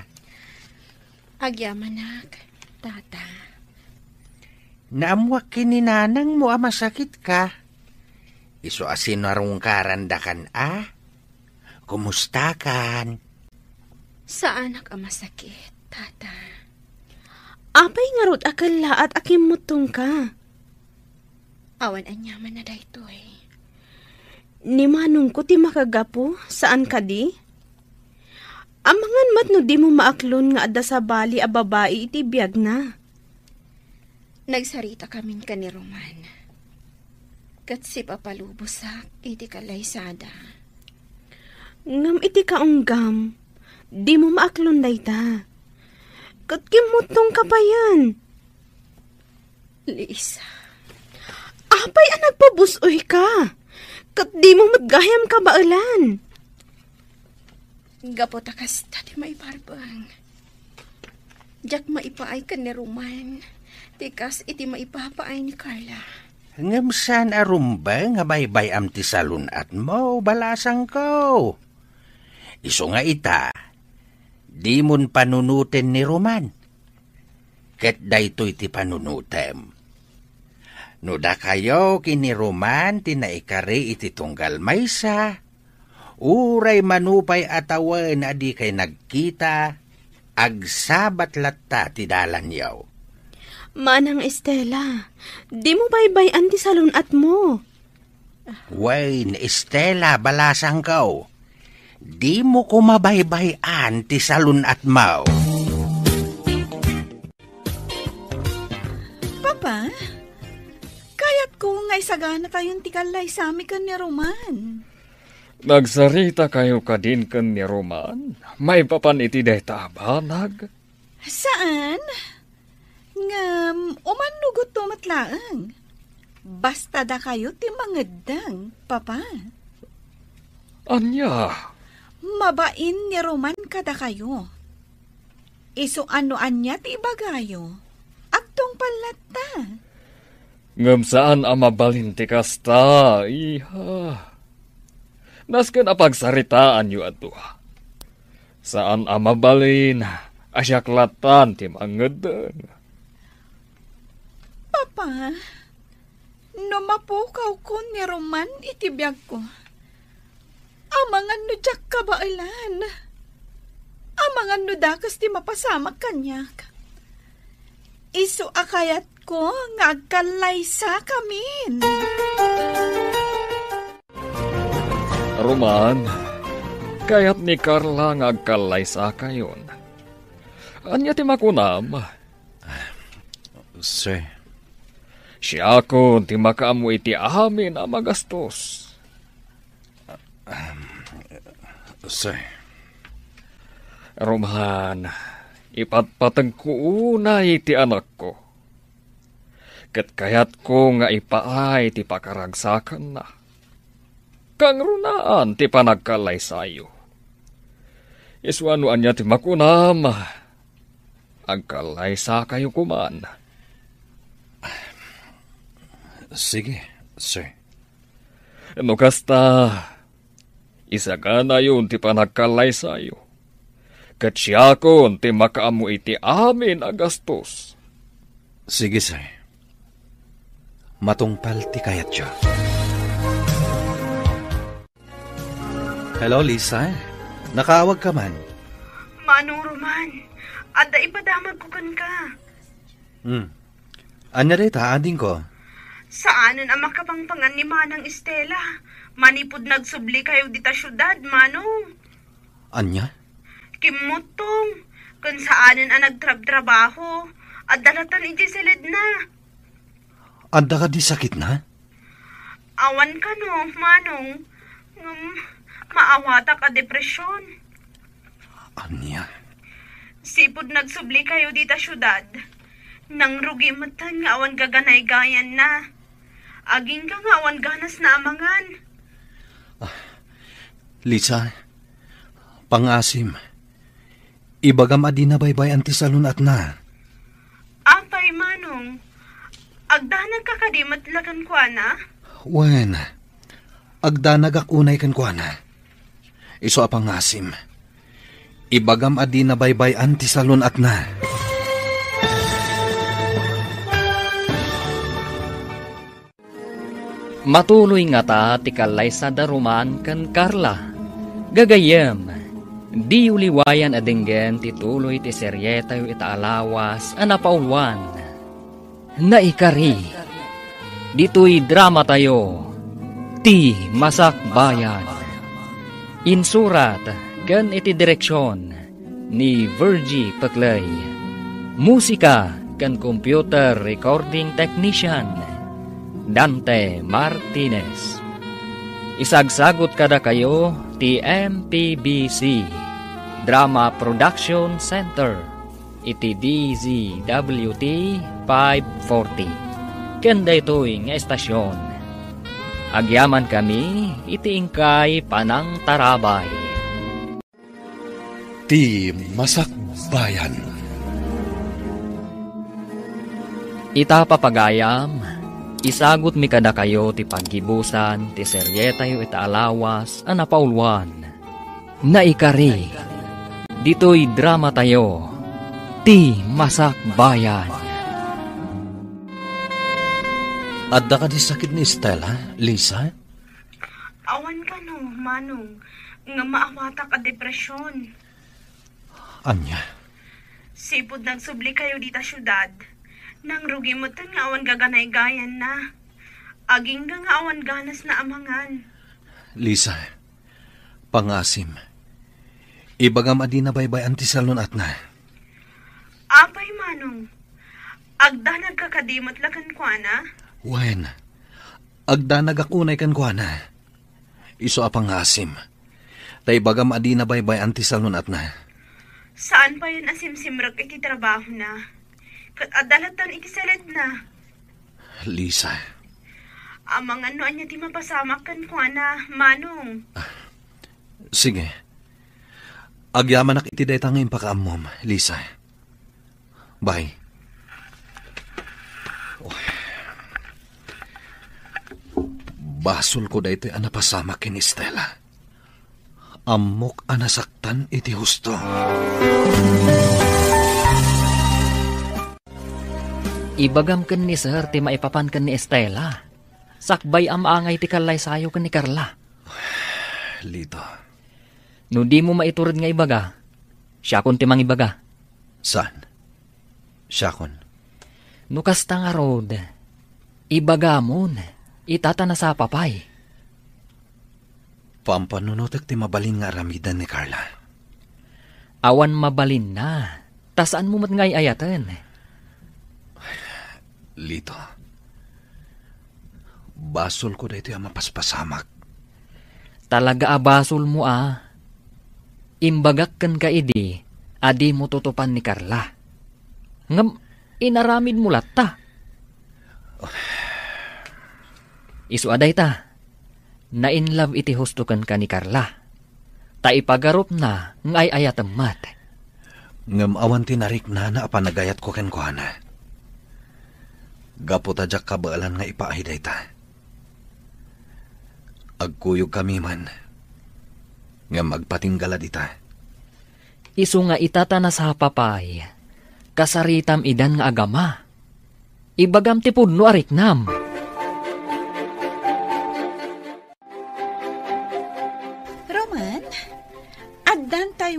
Agyamanak, tata. Naamwak kininanang mo masakit ka. Iso asin narungkaran da kan Kumusta kan? Sa anak ang masakit, tata. Apay nga rod akala at akimutong ka. Awan anyaman na daytoy. Ni manong ko ti makagapo, saan ka di? Amangan mat no di mo maaklon nga adda sa bali a babae iti biyag na. Nagsarita kaming ka ni Roman. Kat si papalubusak iti kalaysada. Ngam iti kaunggam, di mo maaklon dayta. Kat kimutong ka pa yan. Lisa. Apay ang nagpabusoy ka. Kat di mo matgaham ka baalan. Gapotakas tati may barbang. Jak maipaay ka ni Roman. Tikas iti maipapaay ni Carla. Ngam saan arumba nga baybay am ti salunat mo, balasang ko. Iso nga ita, di mon panunutin ni Roman. Ket daytoy ti panunutem. No da kayo kini Roman tinaikari iti tunggal maysa, uray manupay atawan adi kay nagkita, agsabat latta ti dalan yaw. Manang Estela, di mo baybayan ti salunat mo. Wain, Estela, balasang ko. Di mo ko mabaybayan ti salunat mo. Papa, kayat ko nga isagana tayong tikalay sa amin kan ni Roman. Nagsarita kayo kadin kan ni Roman? May papan iti dayta abanag? Saan? Umanugot tumatlaang. Basta da kayo ti mangedang, Papa. Anya? Mabain ni Roman kada kayo. Iso ano anya ti ibagayo. Agtong palata. Ngam saan amabalin ti kasta, iha? Nasken apagsaritaan yu ato. Saan amabalin, asyaklatan ti mangedang. Papa, no mapukaw ko ni Roman itibiyag ko. Amangan no jak kabailan. Amangan no dakas ti mapasamak kanyak. Isu akayat ko nga agkalaysa kamin. Roman, Kaya't ni Carla nga agkalay sa kayon. Anya ti makunam. Sir, Siya ko ti makaamu iti amin a magastos. sir, Roman, ipatpatag ko una iti anak ko. Kat kayat ko nga ipaay ti pakaragsakan na. Kang runaan ti panagkalay sayo. Iswanuan niya ti makunam. Agkalay sa kayo kuman. sige, sir. No kasta, isa ka na yun ti panagkalay sayo. Kat siya ko ti makaamu iti amin agastos. Sige, sir. Matungpal ti kayat siya. Hello, Lisa. Nakaawag ka man. Manong Roman, ada ipadamag ko kan ka. Anya rita, ading ko. Saanan ang makapangpangan ni Manang Estela? Manipod nagsubli kayo dita syudad, Manong. Anya? Kimutong, kung saanan ang nagtrabaho, at dalatan iti silid na. Anda ka di sakit na? Awan ka no, Manong. Maawata ka depresyon. Anya? Sipod nagsubli kayo dita syudad. Nang rugi matan nga awan gaganay gayan na. Aging ka nga awan ganas na amangan. Lisa, pangasim. Ibagam adi na baybay anti salun at na. Apay, Manong. Agdanag ka kadimat lagan kwa na? Wen, agdanag akunay kan kwa na. Iso apang asim. Ibagam adi na baybay anti salun at na. Matuloy nga ta ti kalay sa daruman kan Carla. Gagayem, di uliwayan adinggen ti tuloy ti seryeta yu itaalawas anapaulwan. Naikari, dito'y drama tayo, ti Masakbayan. Insurat, gan iti direksyon, ni Virgie Paclay. Musika, kan computer recording technician, Dante Martinez. Isagsagot kada kayo ti MPBC Drama Production Center iti DZWT 540. Kenda ito'y nga estasyon. Agyaman kami iti ingkay Panang Tarabay. Ti Masakbayan. Ita papagayam, isagot mi kada kayo ti paggibusan, ti seryeta yu itaalawas, anapaulwan. Naikari, dito'y drama tayo, ti Masakbayan. Adda ka di sakit ni Estela, Lisa? Awan ka no, Manong. Nga maawata ka depresyon. Anya? Sipod nagsubli kayo dita syudad. Nang rugi mo tan nga awan gaganay gayan na. Aging nga awan ganas na amangan. Lisa, pangasim. Ibagam adi na baybay anti salun at na. Apay, Manong. Agdanag ka kadimot lakan kwa na? Wen, agdanag akunay kan kwa na. Iso apang asim. Tay bagam adi na baybay anti salun at na. Saan pa yun asimsimrag iti trabaho na? Kat adalatan iti salad na. Lisa. Amang ano anya ti mapasamak kan kwa na, Manong. Sige. Agyaman ak iti daytang impakaamom, Lisa. Bye. Basol ko daytoy anapasama kin Estela. Amok anasaktan iti husto. Ibagam ken ni Sir ti maipapan ken ni Estela. Sakbay amaangay ti kalay sayo ken ni Carla. Lito. No di mo maiturod nga ibaga, siya kon ti mangibaga. Saan? Siya kon. No kasta nga rod, ibagamon, itata na sa papay. Pampanunutek ti mabalin nga aramidan ni Carla. Awan mabalin na. Tasaan mo mat ngay ayatan? Lito, basol ko dito yung mapaspasamak. Talaga abasol mo Imbagak kan ka idi, adi mo tutupan ni Carla. Ngam, inaramid mo latta. Isu aday ta. Na in love iti hustukan ka ni Carla. Ta ipagarup na ngay ayatemat. Ngam awan tinarik na apanagayat ko ken kuhana. Gapo tadyak kabaalan nga ipaahiday ta. Agkuyog kami man. Ngam magpatinggala dita. Isu nga itatana sa papay. Kasaritam idan nga agama. Ibagam ti pudno ariknam.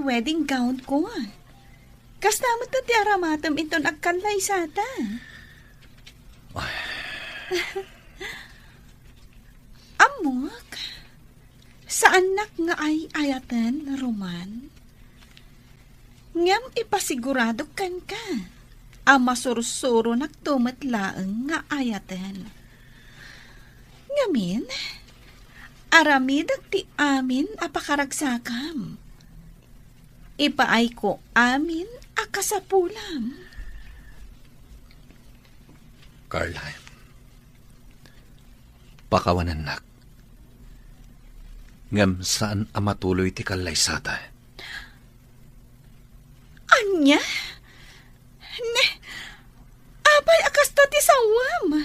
Wedding gown ko. Kastamot na ti aramatam iton agkalay sata. Amok, saan nak nga ay ayatan, Roman? Ngam ipasigurado kan ka. Ama sursuro nagtumatlaang nga ayatan. Ngamin, aramidag ti amin apakaragsakam. Ipaay ko amin akasapulam. Carla, pakawanan nak. Ngam saan amatuloy ti kalaysata? Anya? Ne, abay akasta ti sawam.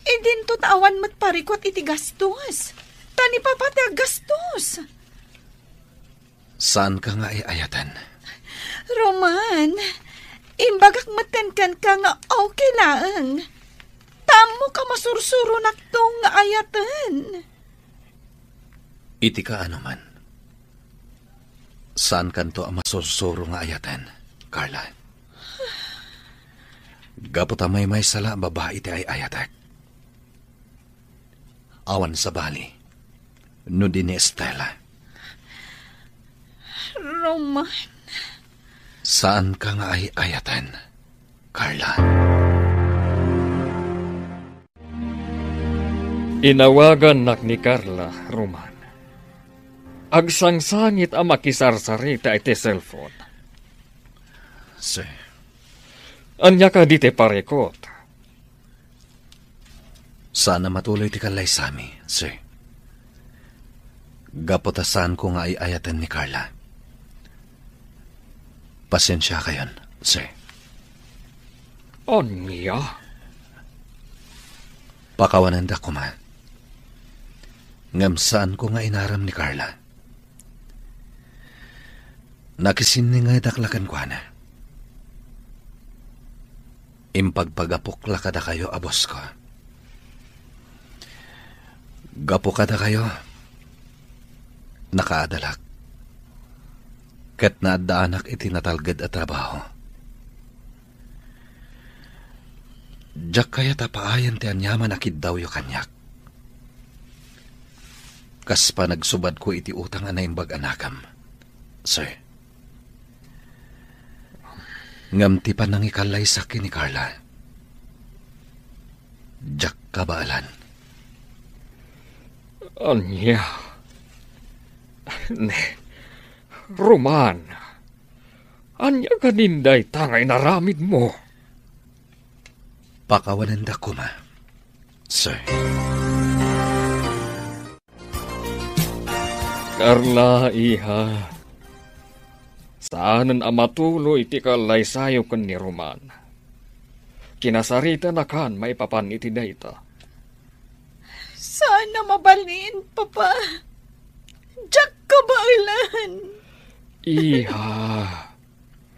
Idin to tawan matparikot iti gastos. Tani papati gastos. Saan ka nga ayatan? Roman, imbagak matenkan ka nga okay laang. Tamo ka masursuro naktong nga ayatan. Iti ka ano man. Saan kanto ang masursuro nga ayatan, Carla? Gapot may sala babae iti ay ayatak. Awan sa bali, no din ni Estela. Roman. Saan ka nga ay ayatan, Carla? Inawagan nak ni Carla, Roman. Agsangsangit ang makisarsarita iti cellphone. Sir. Anya ka di te parekot. Sana matuloy ti kalay sami, sir. Gapotasan ko nga ay ayatan ni Carla. Pasensya kayon, sir. Anya? Pakawanan da ko ma. Ngam saan ko nga inaram ni Carla. Nakisin ni nga daklakan ko na. Impagpagapok lakada kayo abos ko. Gapo kada kayo. Nakaadalak. Ket naadaanak iti natalgad at trabaho. Diyak kaya tapaayan ti anyaman akid daw yu kanyak. Kas pa nagsubad ko iti utang anaimbag anakam. Sir. Ngam ti panangikalay sakin ni Carla. Diyak kabaalan. Anya? Roman, anya kaninday tangay naramid mo? Pakawanan da ko ma, sir. Carla, iha. Saanan amatulo iti kalaysayo kan ni Roman. Kinasarita na kan maipapan iti dayta. Sana mabalin, Papa. Diyak kabailan. Iha,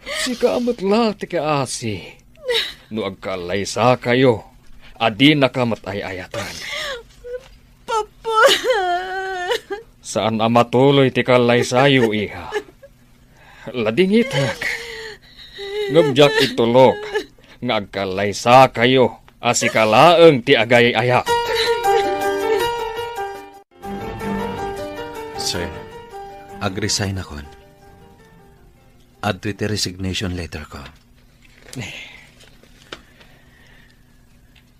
si kamatla ti kaasi. No agkalaysa kayo, adi nakamatay ayatan. Papa. Saan amatuloy ti kalaysayo, iha? Ladingitak. Ngumjak itulok, nga agkalaysa kayo, asikalaeng ti agay ayat. Sir, ag-resign ako. Add to iti resignation letter ko.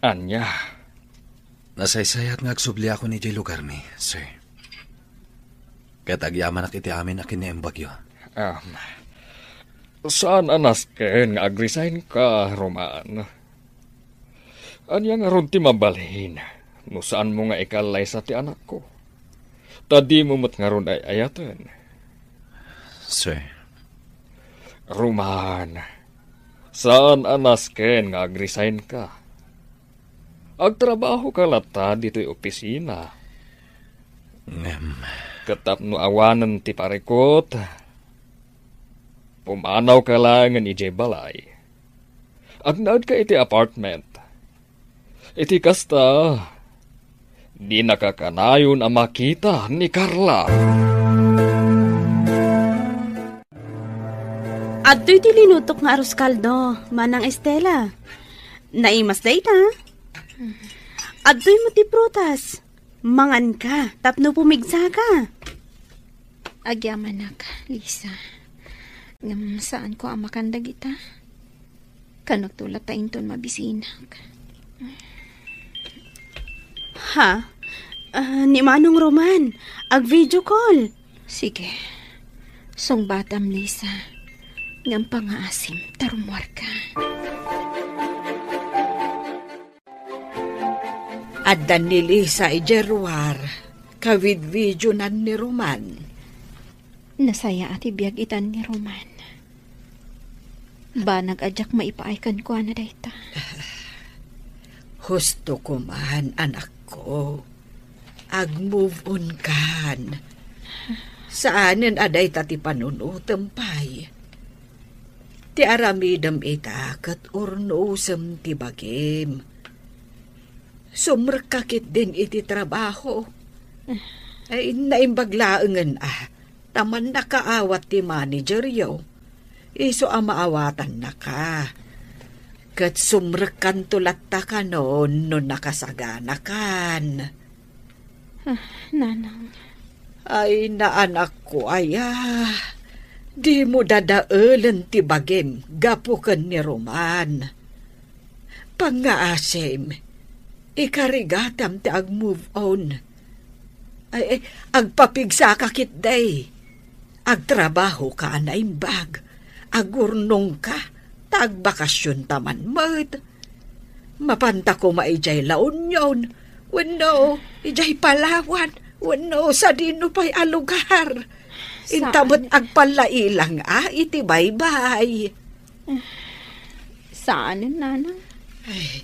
Anya, Nasaysayat nga agsubli ako ni Jay lugar mi, sir. Katagyaman ak iti amin akin ni Embagyo. saan anas ken nga ag-resign ka, Roman? Anya nga ron ti mabalhin, no saan mo nga ikalay sa ti anak ko? Tadi mo mat nga ron ay ayatan. Sir, Roman, saan anas ken nga ag-resign ka? Agtrabaho ka lata dito'y opisina. Katapno awanan ti parikot. Pumanaw ka lang ng ijay balay. Agnaad ka iti apartment. Iti kasta, di nakakanayon ang makita ni Carla. Adto'y ti linutok nga arroz kaldo, manang Estela. Naimas day ta. Adto'y mo ti prutas. Mangan ka, tapno pumigsa ka. Agyaman ka, Lisa. Ngam saan ko ang makandag ita? Kanok tulat tayo ton mabisinak. Ha? Ni Manong Roman, ag-video call. Sige. Song batam, Lisa. Ngam pangaasim, tarumwar ka. Addan ni Lisa ijerwar, kawid video nan ni Roman. Nasaya ati biyag itan ni Roman. Ba nag-adyak maipaikan ko na dayta. Husto ko man, anak ko. Ag-move on kan. Saanin aday tati panunutempay. Ti aramidam ita kat urnusem ti bagim. Sumrekakit din iti trabaho. Ay naimbaglaangan taman nakaawat ti manager yo. Iso ang maawatan na ka. Kat sumrekan tulat ta ka noon nakasagana kan. Nanang. Ay naanak ko di mo dadaalan ti bagim gapukan ni Roman. Pangaasim, ikarigatam ti ag-move on. Ay, agpapigsa ka kit day. Agtrabaho ka na imbag. Agurnong ka. Tagbakasyon taman mat. Mapanta ko maijay laon yon. Wano, ijay Palawan. Wano, sa dino pa'y alugar. Intamot agpalailang iti bye-bye. Saan, Nanang? Ay,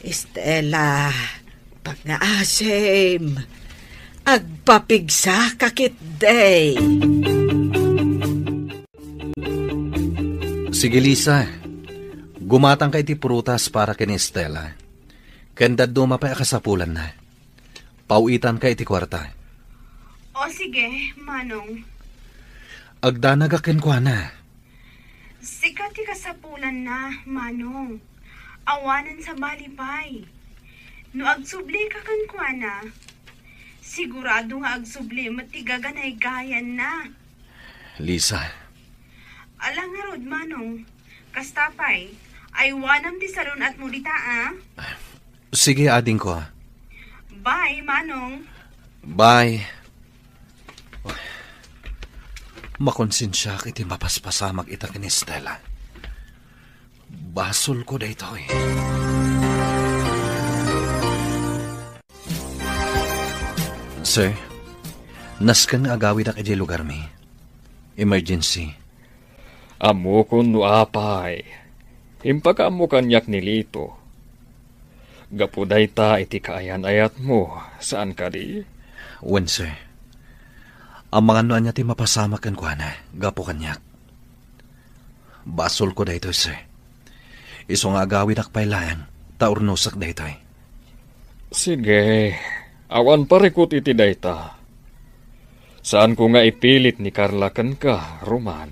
Estela, pag-naasim, agpapigsa kakit day. sige Lisa, gumatang ka iti prutas para kini Estela. Kandad dumapay akasapulan na. Pauitan ka iti kwarta. O sige, Manong. Agdanagakin ko na. Sikat ti kasapulan na, Manong. Awanan sa balipay. No agsubli ka kan kuana, sigurado nga agsubli matigaganay gayan na. Lisa. Alang nga rod, Manong. Kastapay, ay wanam ti salon at mulita, Sige, ading ko. Bye, Manong. Bye. Makonsensya kiti mapaspasamag ita kini Stella. Basol ko dayto eh. Sir, naskan nga agawid ak iti lugar mi. Emergency. Amo kun no apay. Impaka mo kanyak ni Lito. Gapuday ta iti kaayan-ayat mo. Saan ka di? Wen, sir. Ang mga noan niya ti mapasamakan ko na. Gapo kanyak. Basol ko dayto, sir. Iso nga agawid ak pailayan. Taurnosak dayto. Sige. Awan parikot iti dayta. Saan ko nga ipilit ni Carla kan ka, Roman?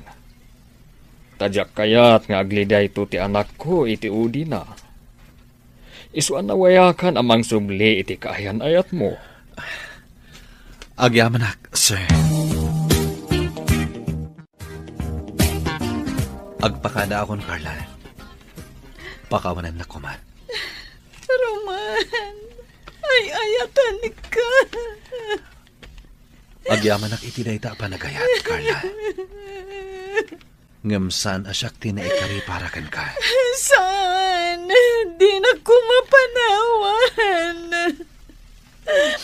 Tadyak kayat nga agliday ito ti anak ko iti udi na. Isuan na wayakan amang subli iti kaayan-ayat mo. Agyamanak, sir. Agpakada akon, Carla. Pakawanan na ko man. Roman, ay ayatan ka. Agyamanak iti dayta panagayat, Carla. Ngamsan asyak tinaikari para kan ka. Saan? Di na ko mapanawan.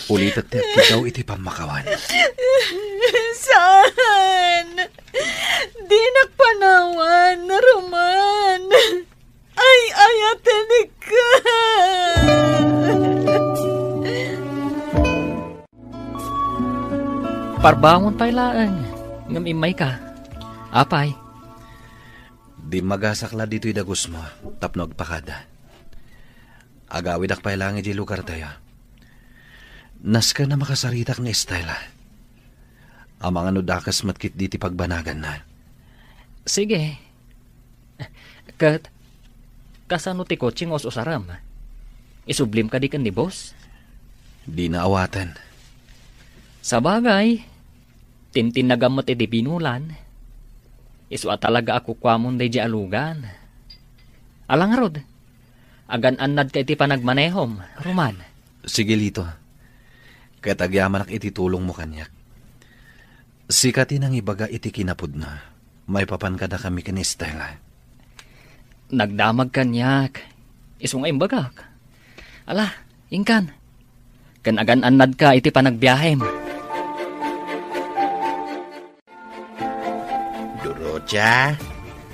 Ulitat tiyak kitaw iti pamakawan. Saan? Di nakpanawan, Roman. Ay ayatan ka. Parbangon pa'y laang. Ngam imay ka. Apay. Di magasakla dito'y dagos mo, tapno agpakada. Agawid akpay lang iti lugar tayo. Nas ka na makasaritak nga estela. Ang mga nudakas matkit diti pagbanagan na. Sige. Kat, kasano ti kotsing os usaram? Isublim ka di kan ni boss? Di naawatan. Sa bagay, tintin na gamot iti binulan. Iswa talaga ako kwamon day di alugan. Alang rod, agan-anad ka iti panagmanehom, Roman. Sige, Lito. Katagyaman ak iti tulong mo kanyak. Sikatin ang ibaga iti kinapud na. May papankada kami kani Stella. Nagdamag kanyak. Isungay bagak. Ala, ingkan. Kan agan-anad ka iti panagbiyahem. Doroja,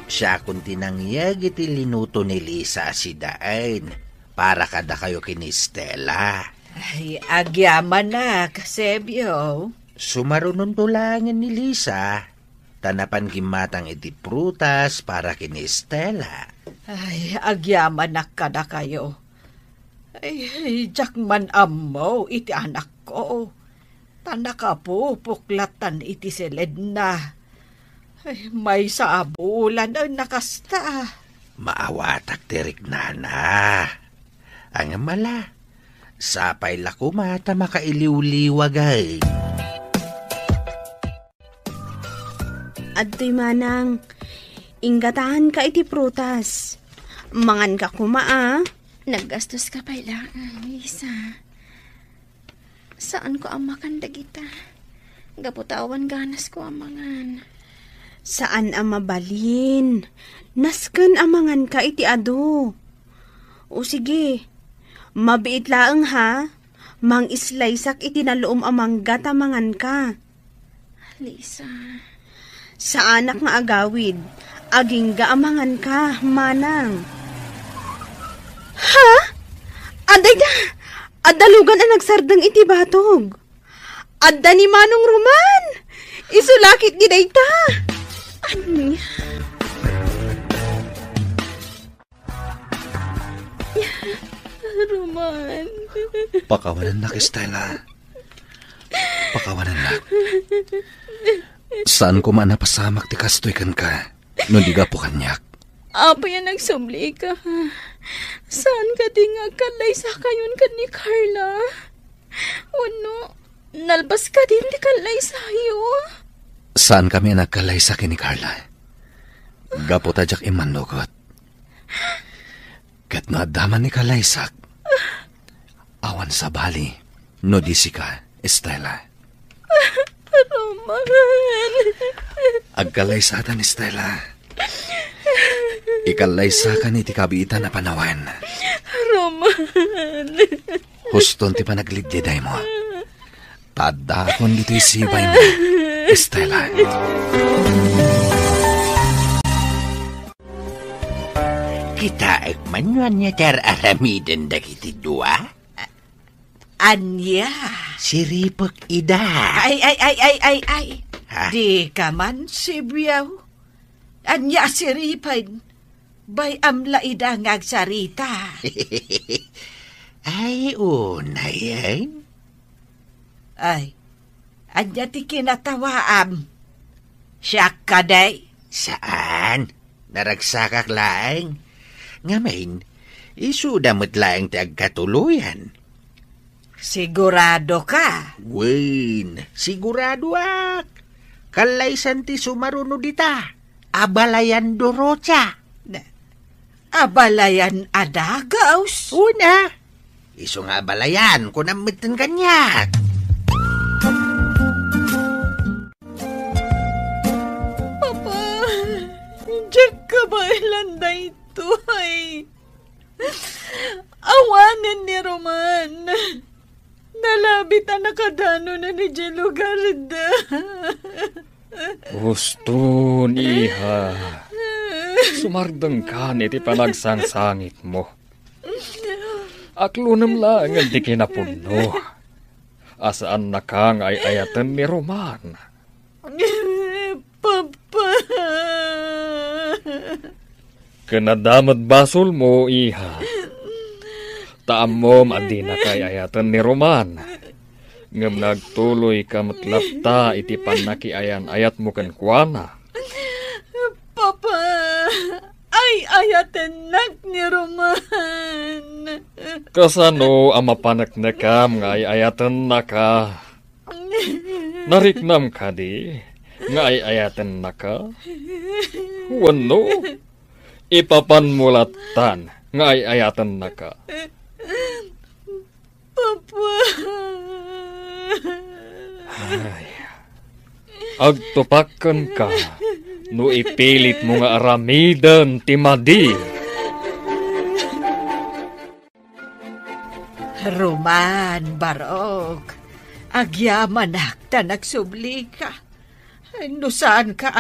siya kung tinangyag iti linuto ni Lisa si Daan para kada kayo kini Stella. Ay, agyaman na, kasebyo. Sumarunon tulangan ni Lisa. Tanapan gimatang iti prutas para kini Stella. Ay, agyaman na kada kayo. Ay, jakman amaw iti anak ko. Tanaka po, puklatan iti seled na. Ay, may saabulan ang nakasta. Maawatak tirik nana. Ang mala, sapay lakumata makailiw-liwagay. Adto'y manang, ingatahan ka iti prutas. Mangan ka kumaa. Naggastos ka pa'y lang, Lisa. Saan ko ang makandag ita? Gaputawan ganas ko ang mangan. Saan ang mabalin? Nasken amangan ka iti ado. O sige, mabiit laeng ha. Mang islaysak iti naloom amang gatamangan ka. Lisa. Sa anak nga agawid, aging gaamangan ka, manang. Ha? Aday da! Adalugan ang nagsardang iti batog. Adda ni Manong Roman! Isulakit giday ta! Ani? Roman. Pakawanan na, Stella. Pakawanan na. Saan ko man napasamak ti kastoy kan ka? No di ka po kanyak. Apa yan nagsumli ka? Saan ka di nga kalay sa kayon ka ni Carla? Uno, nalbas ka din di kalay sa'yo. Saan kami nagkalay sa akin ni Carla? Gapo tajak imanugot. Kat naadaman ni Kalaysak. Awan sa bali, no di si ka, Estela. Roman. Agkalay sa atan, Estela. Ikalay sa kan iti kabiitan na panawan. Roman. Huston ti panaglidyaday mo. Tadakon dito'y sibay mo, Estela. Kitaek man yun niya tar aramiden dagiti dua? Anya? Siripok ida. Ay. Ha? Di ka man, Sibiyaw. Anya siripan. Bay amla ida ngagsarita. Ay, unay yan. Ay, anya ti kinatawaam. Siya ka day? Saan? Naragsakak laeng. Ngamain, isudamot laeng ti agkatuluyan. Sigurado ka? Wen, sigurado ak. Kalaysan ti sumaruno dita. Abalayan Dorocha. Abalayan adagaws? Una. Iso nga abalayan kung namitin kanyat. Papa, diyan ka ba ilanda ito ay? Awanan ni Roman. Nalabit ang nakadano na ni Jelugarda. Gusto niha. Sumardang ka iti panagsangsangit mo. Aklunam lang ang di kinapuno. Asaan na kang ay ayatan ni Roman? Papa. Kanadamad basol mo, iha. Taam mo madi na kay ayatan ni Roman. Ngam nagtuloy ka matlapta iti panakiayan ayat mo kan kuana. Papa, ay ayatan nak ni Roman. Kasano ang mapanak na kam nga ay ayatan na ka? Nariknam ka di nga ay ayatan na ka? Wano? Ipapanmulatan nga ay ayatan na ka. Papa. Ay, agtupakan ka no ipilit mo nga aramidan timadi. Roman, Barok. Agyaman akta nagsubli ka. No saan ka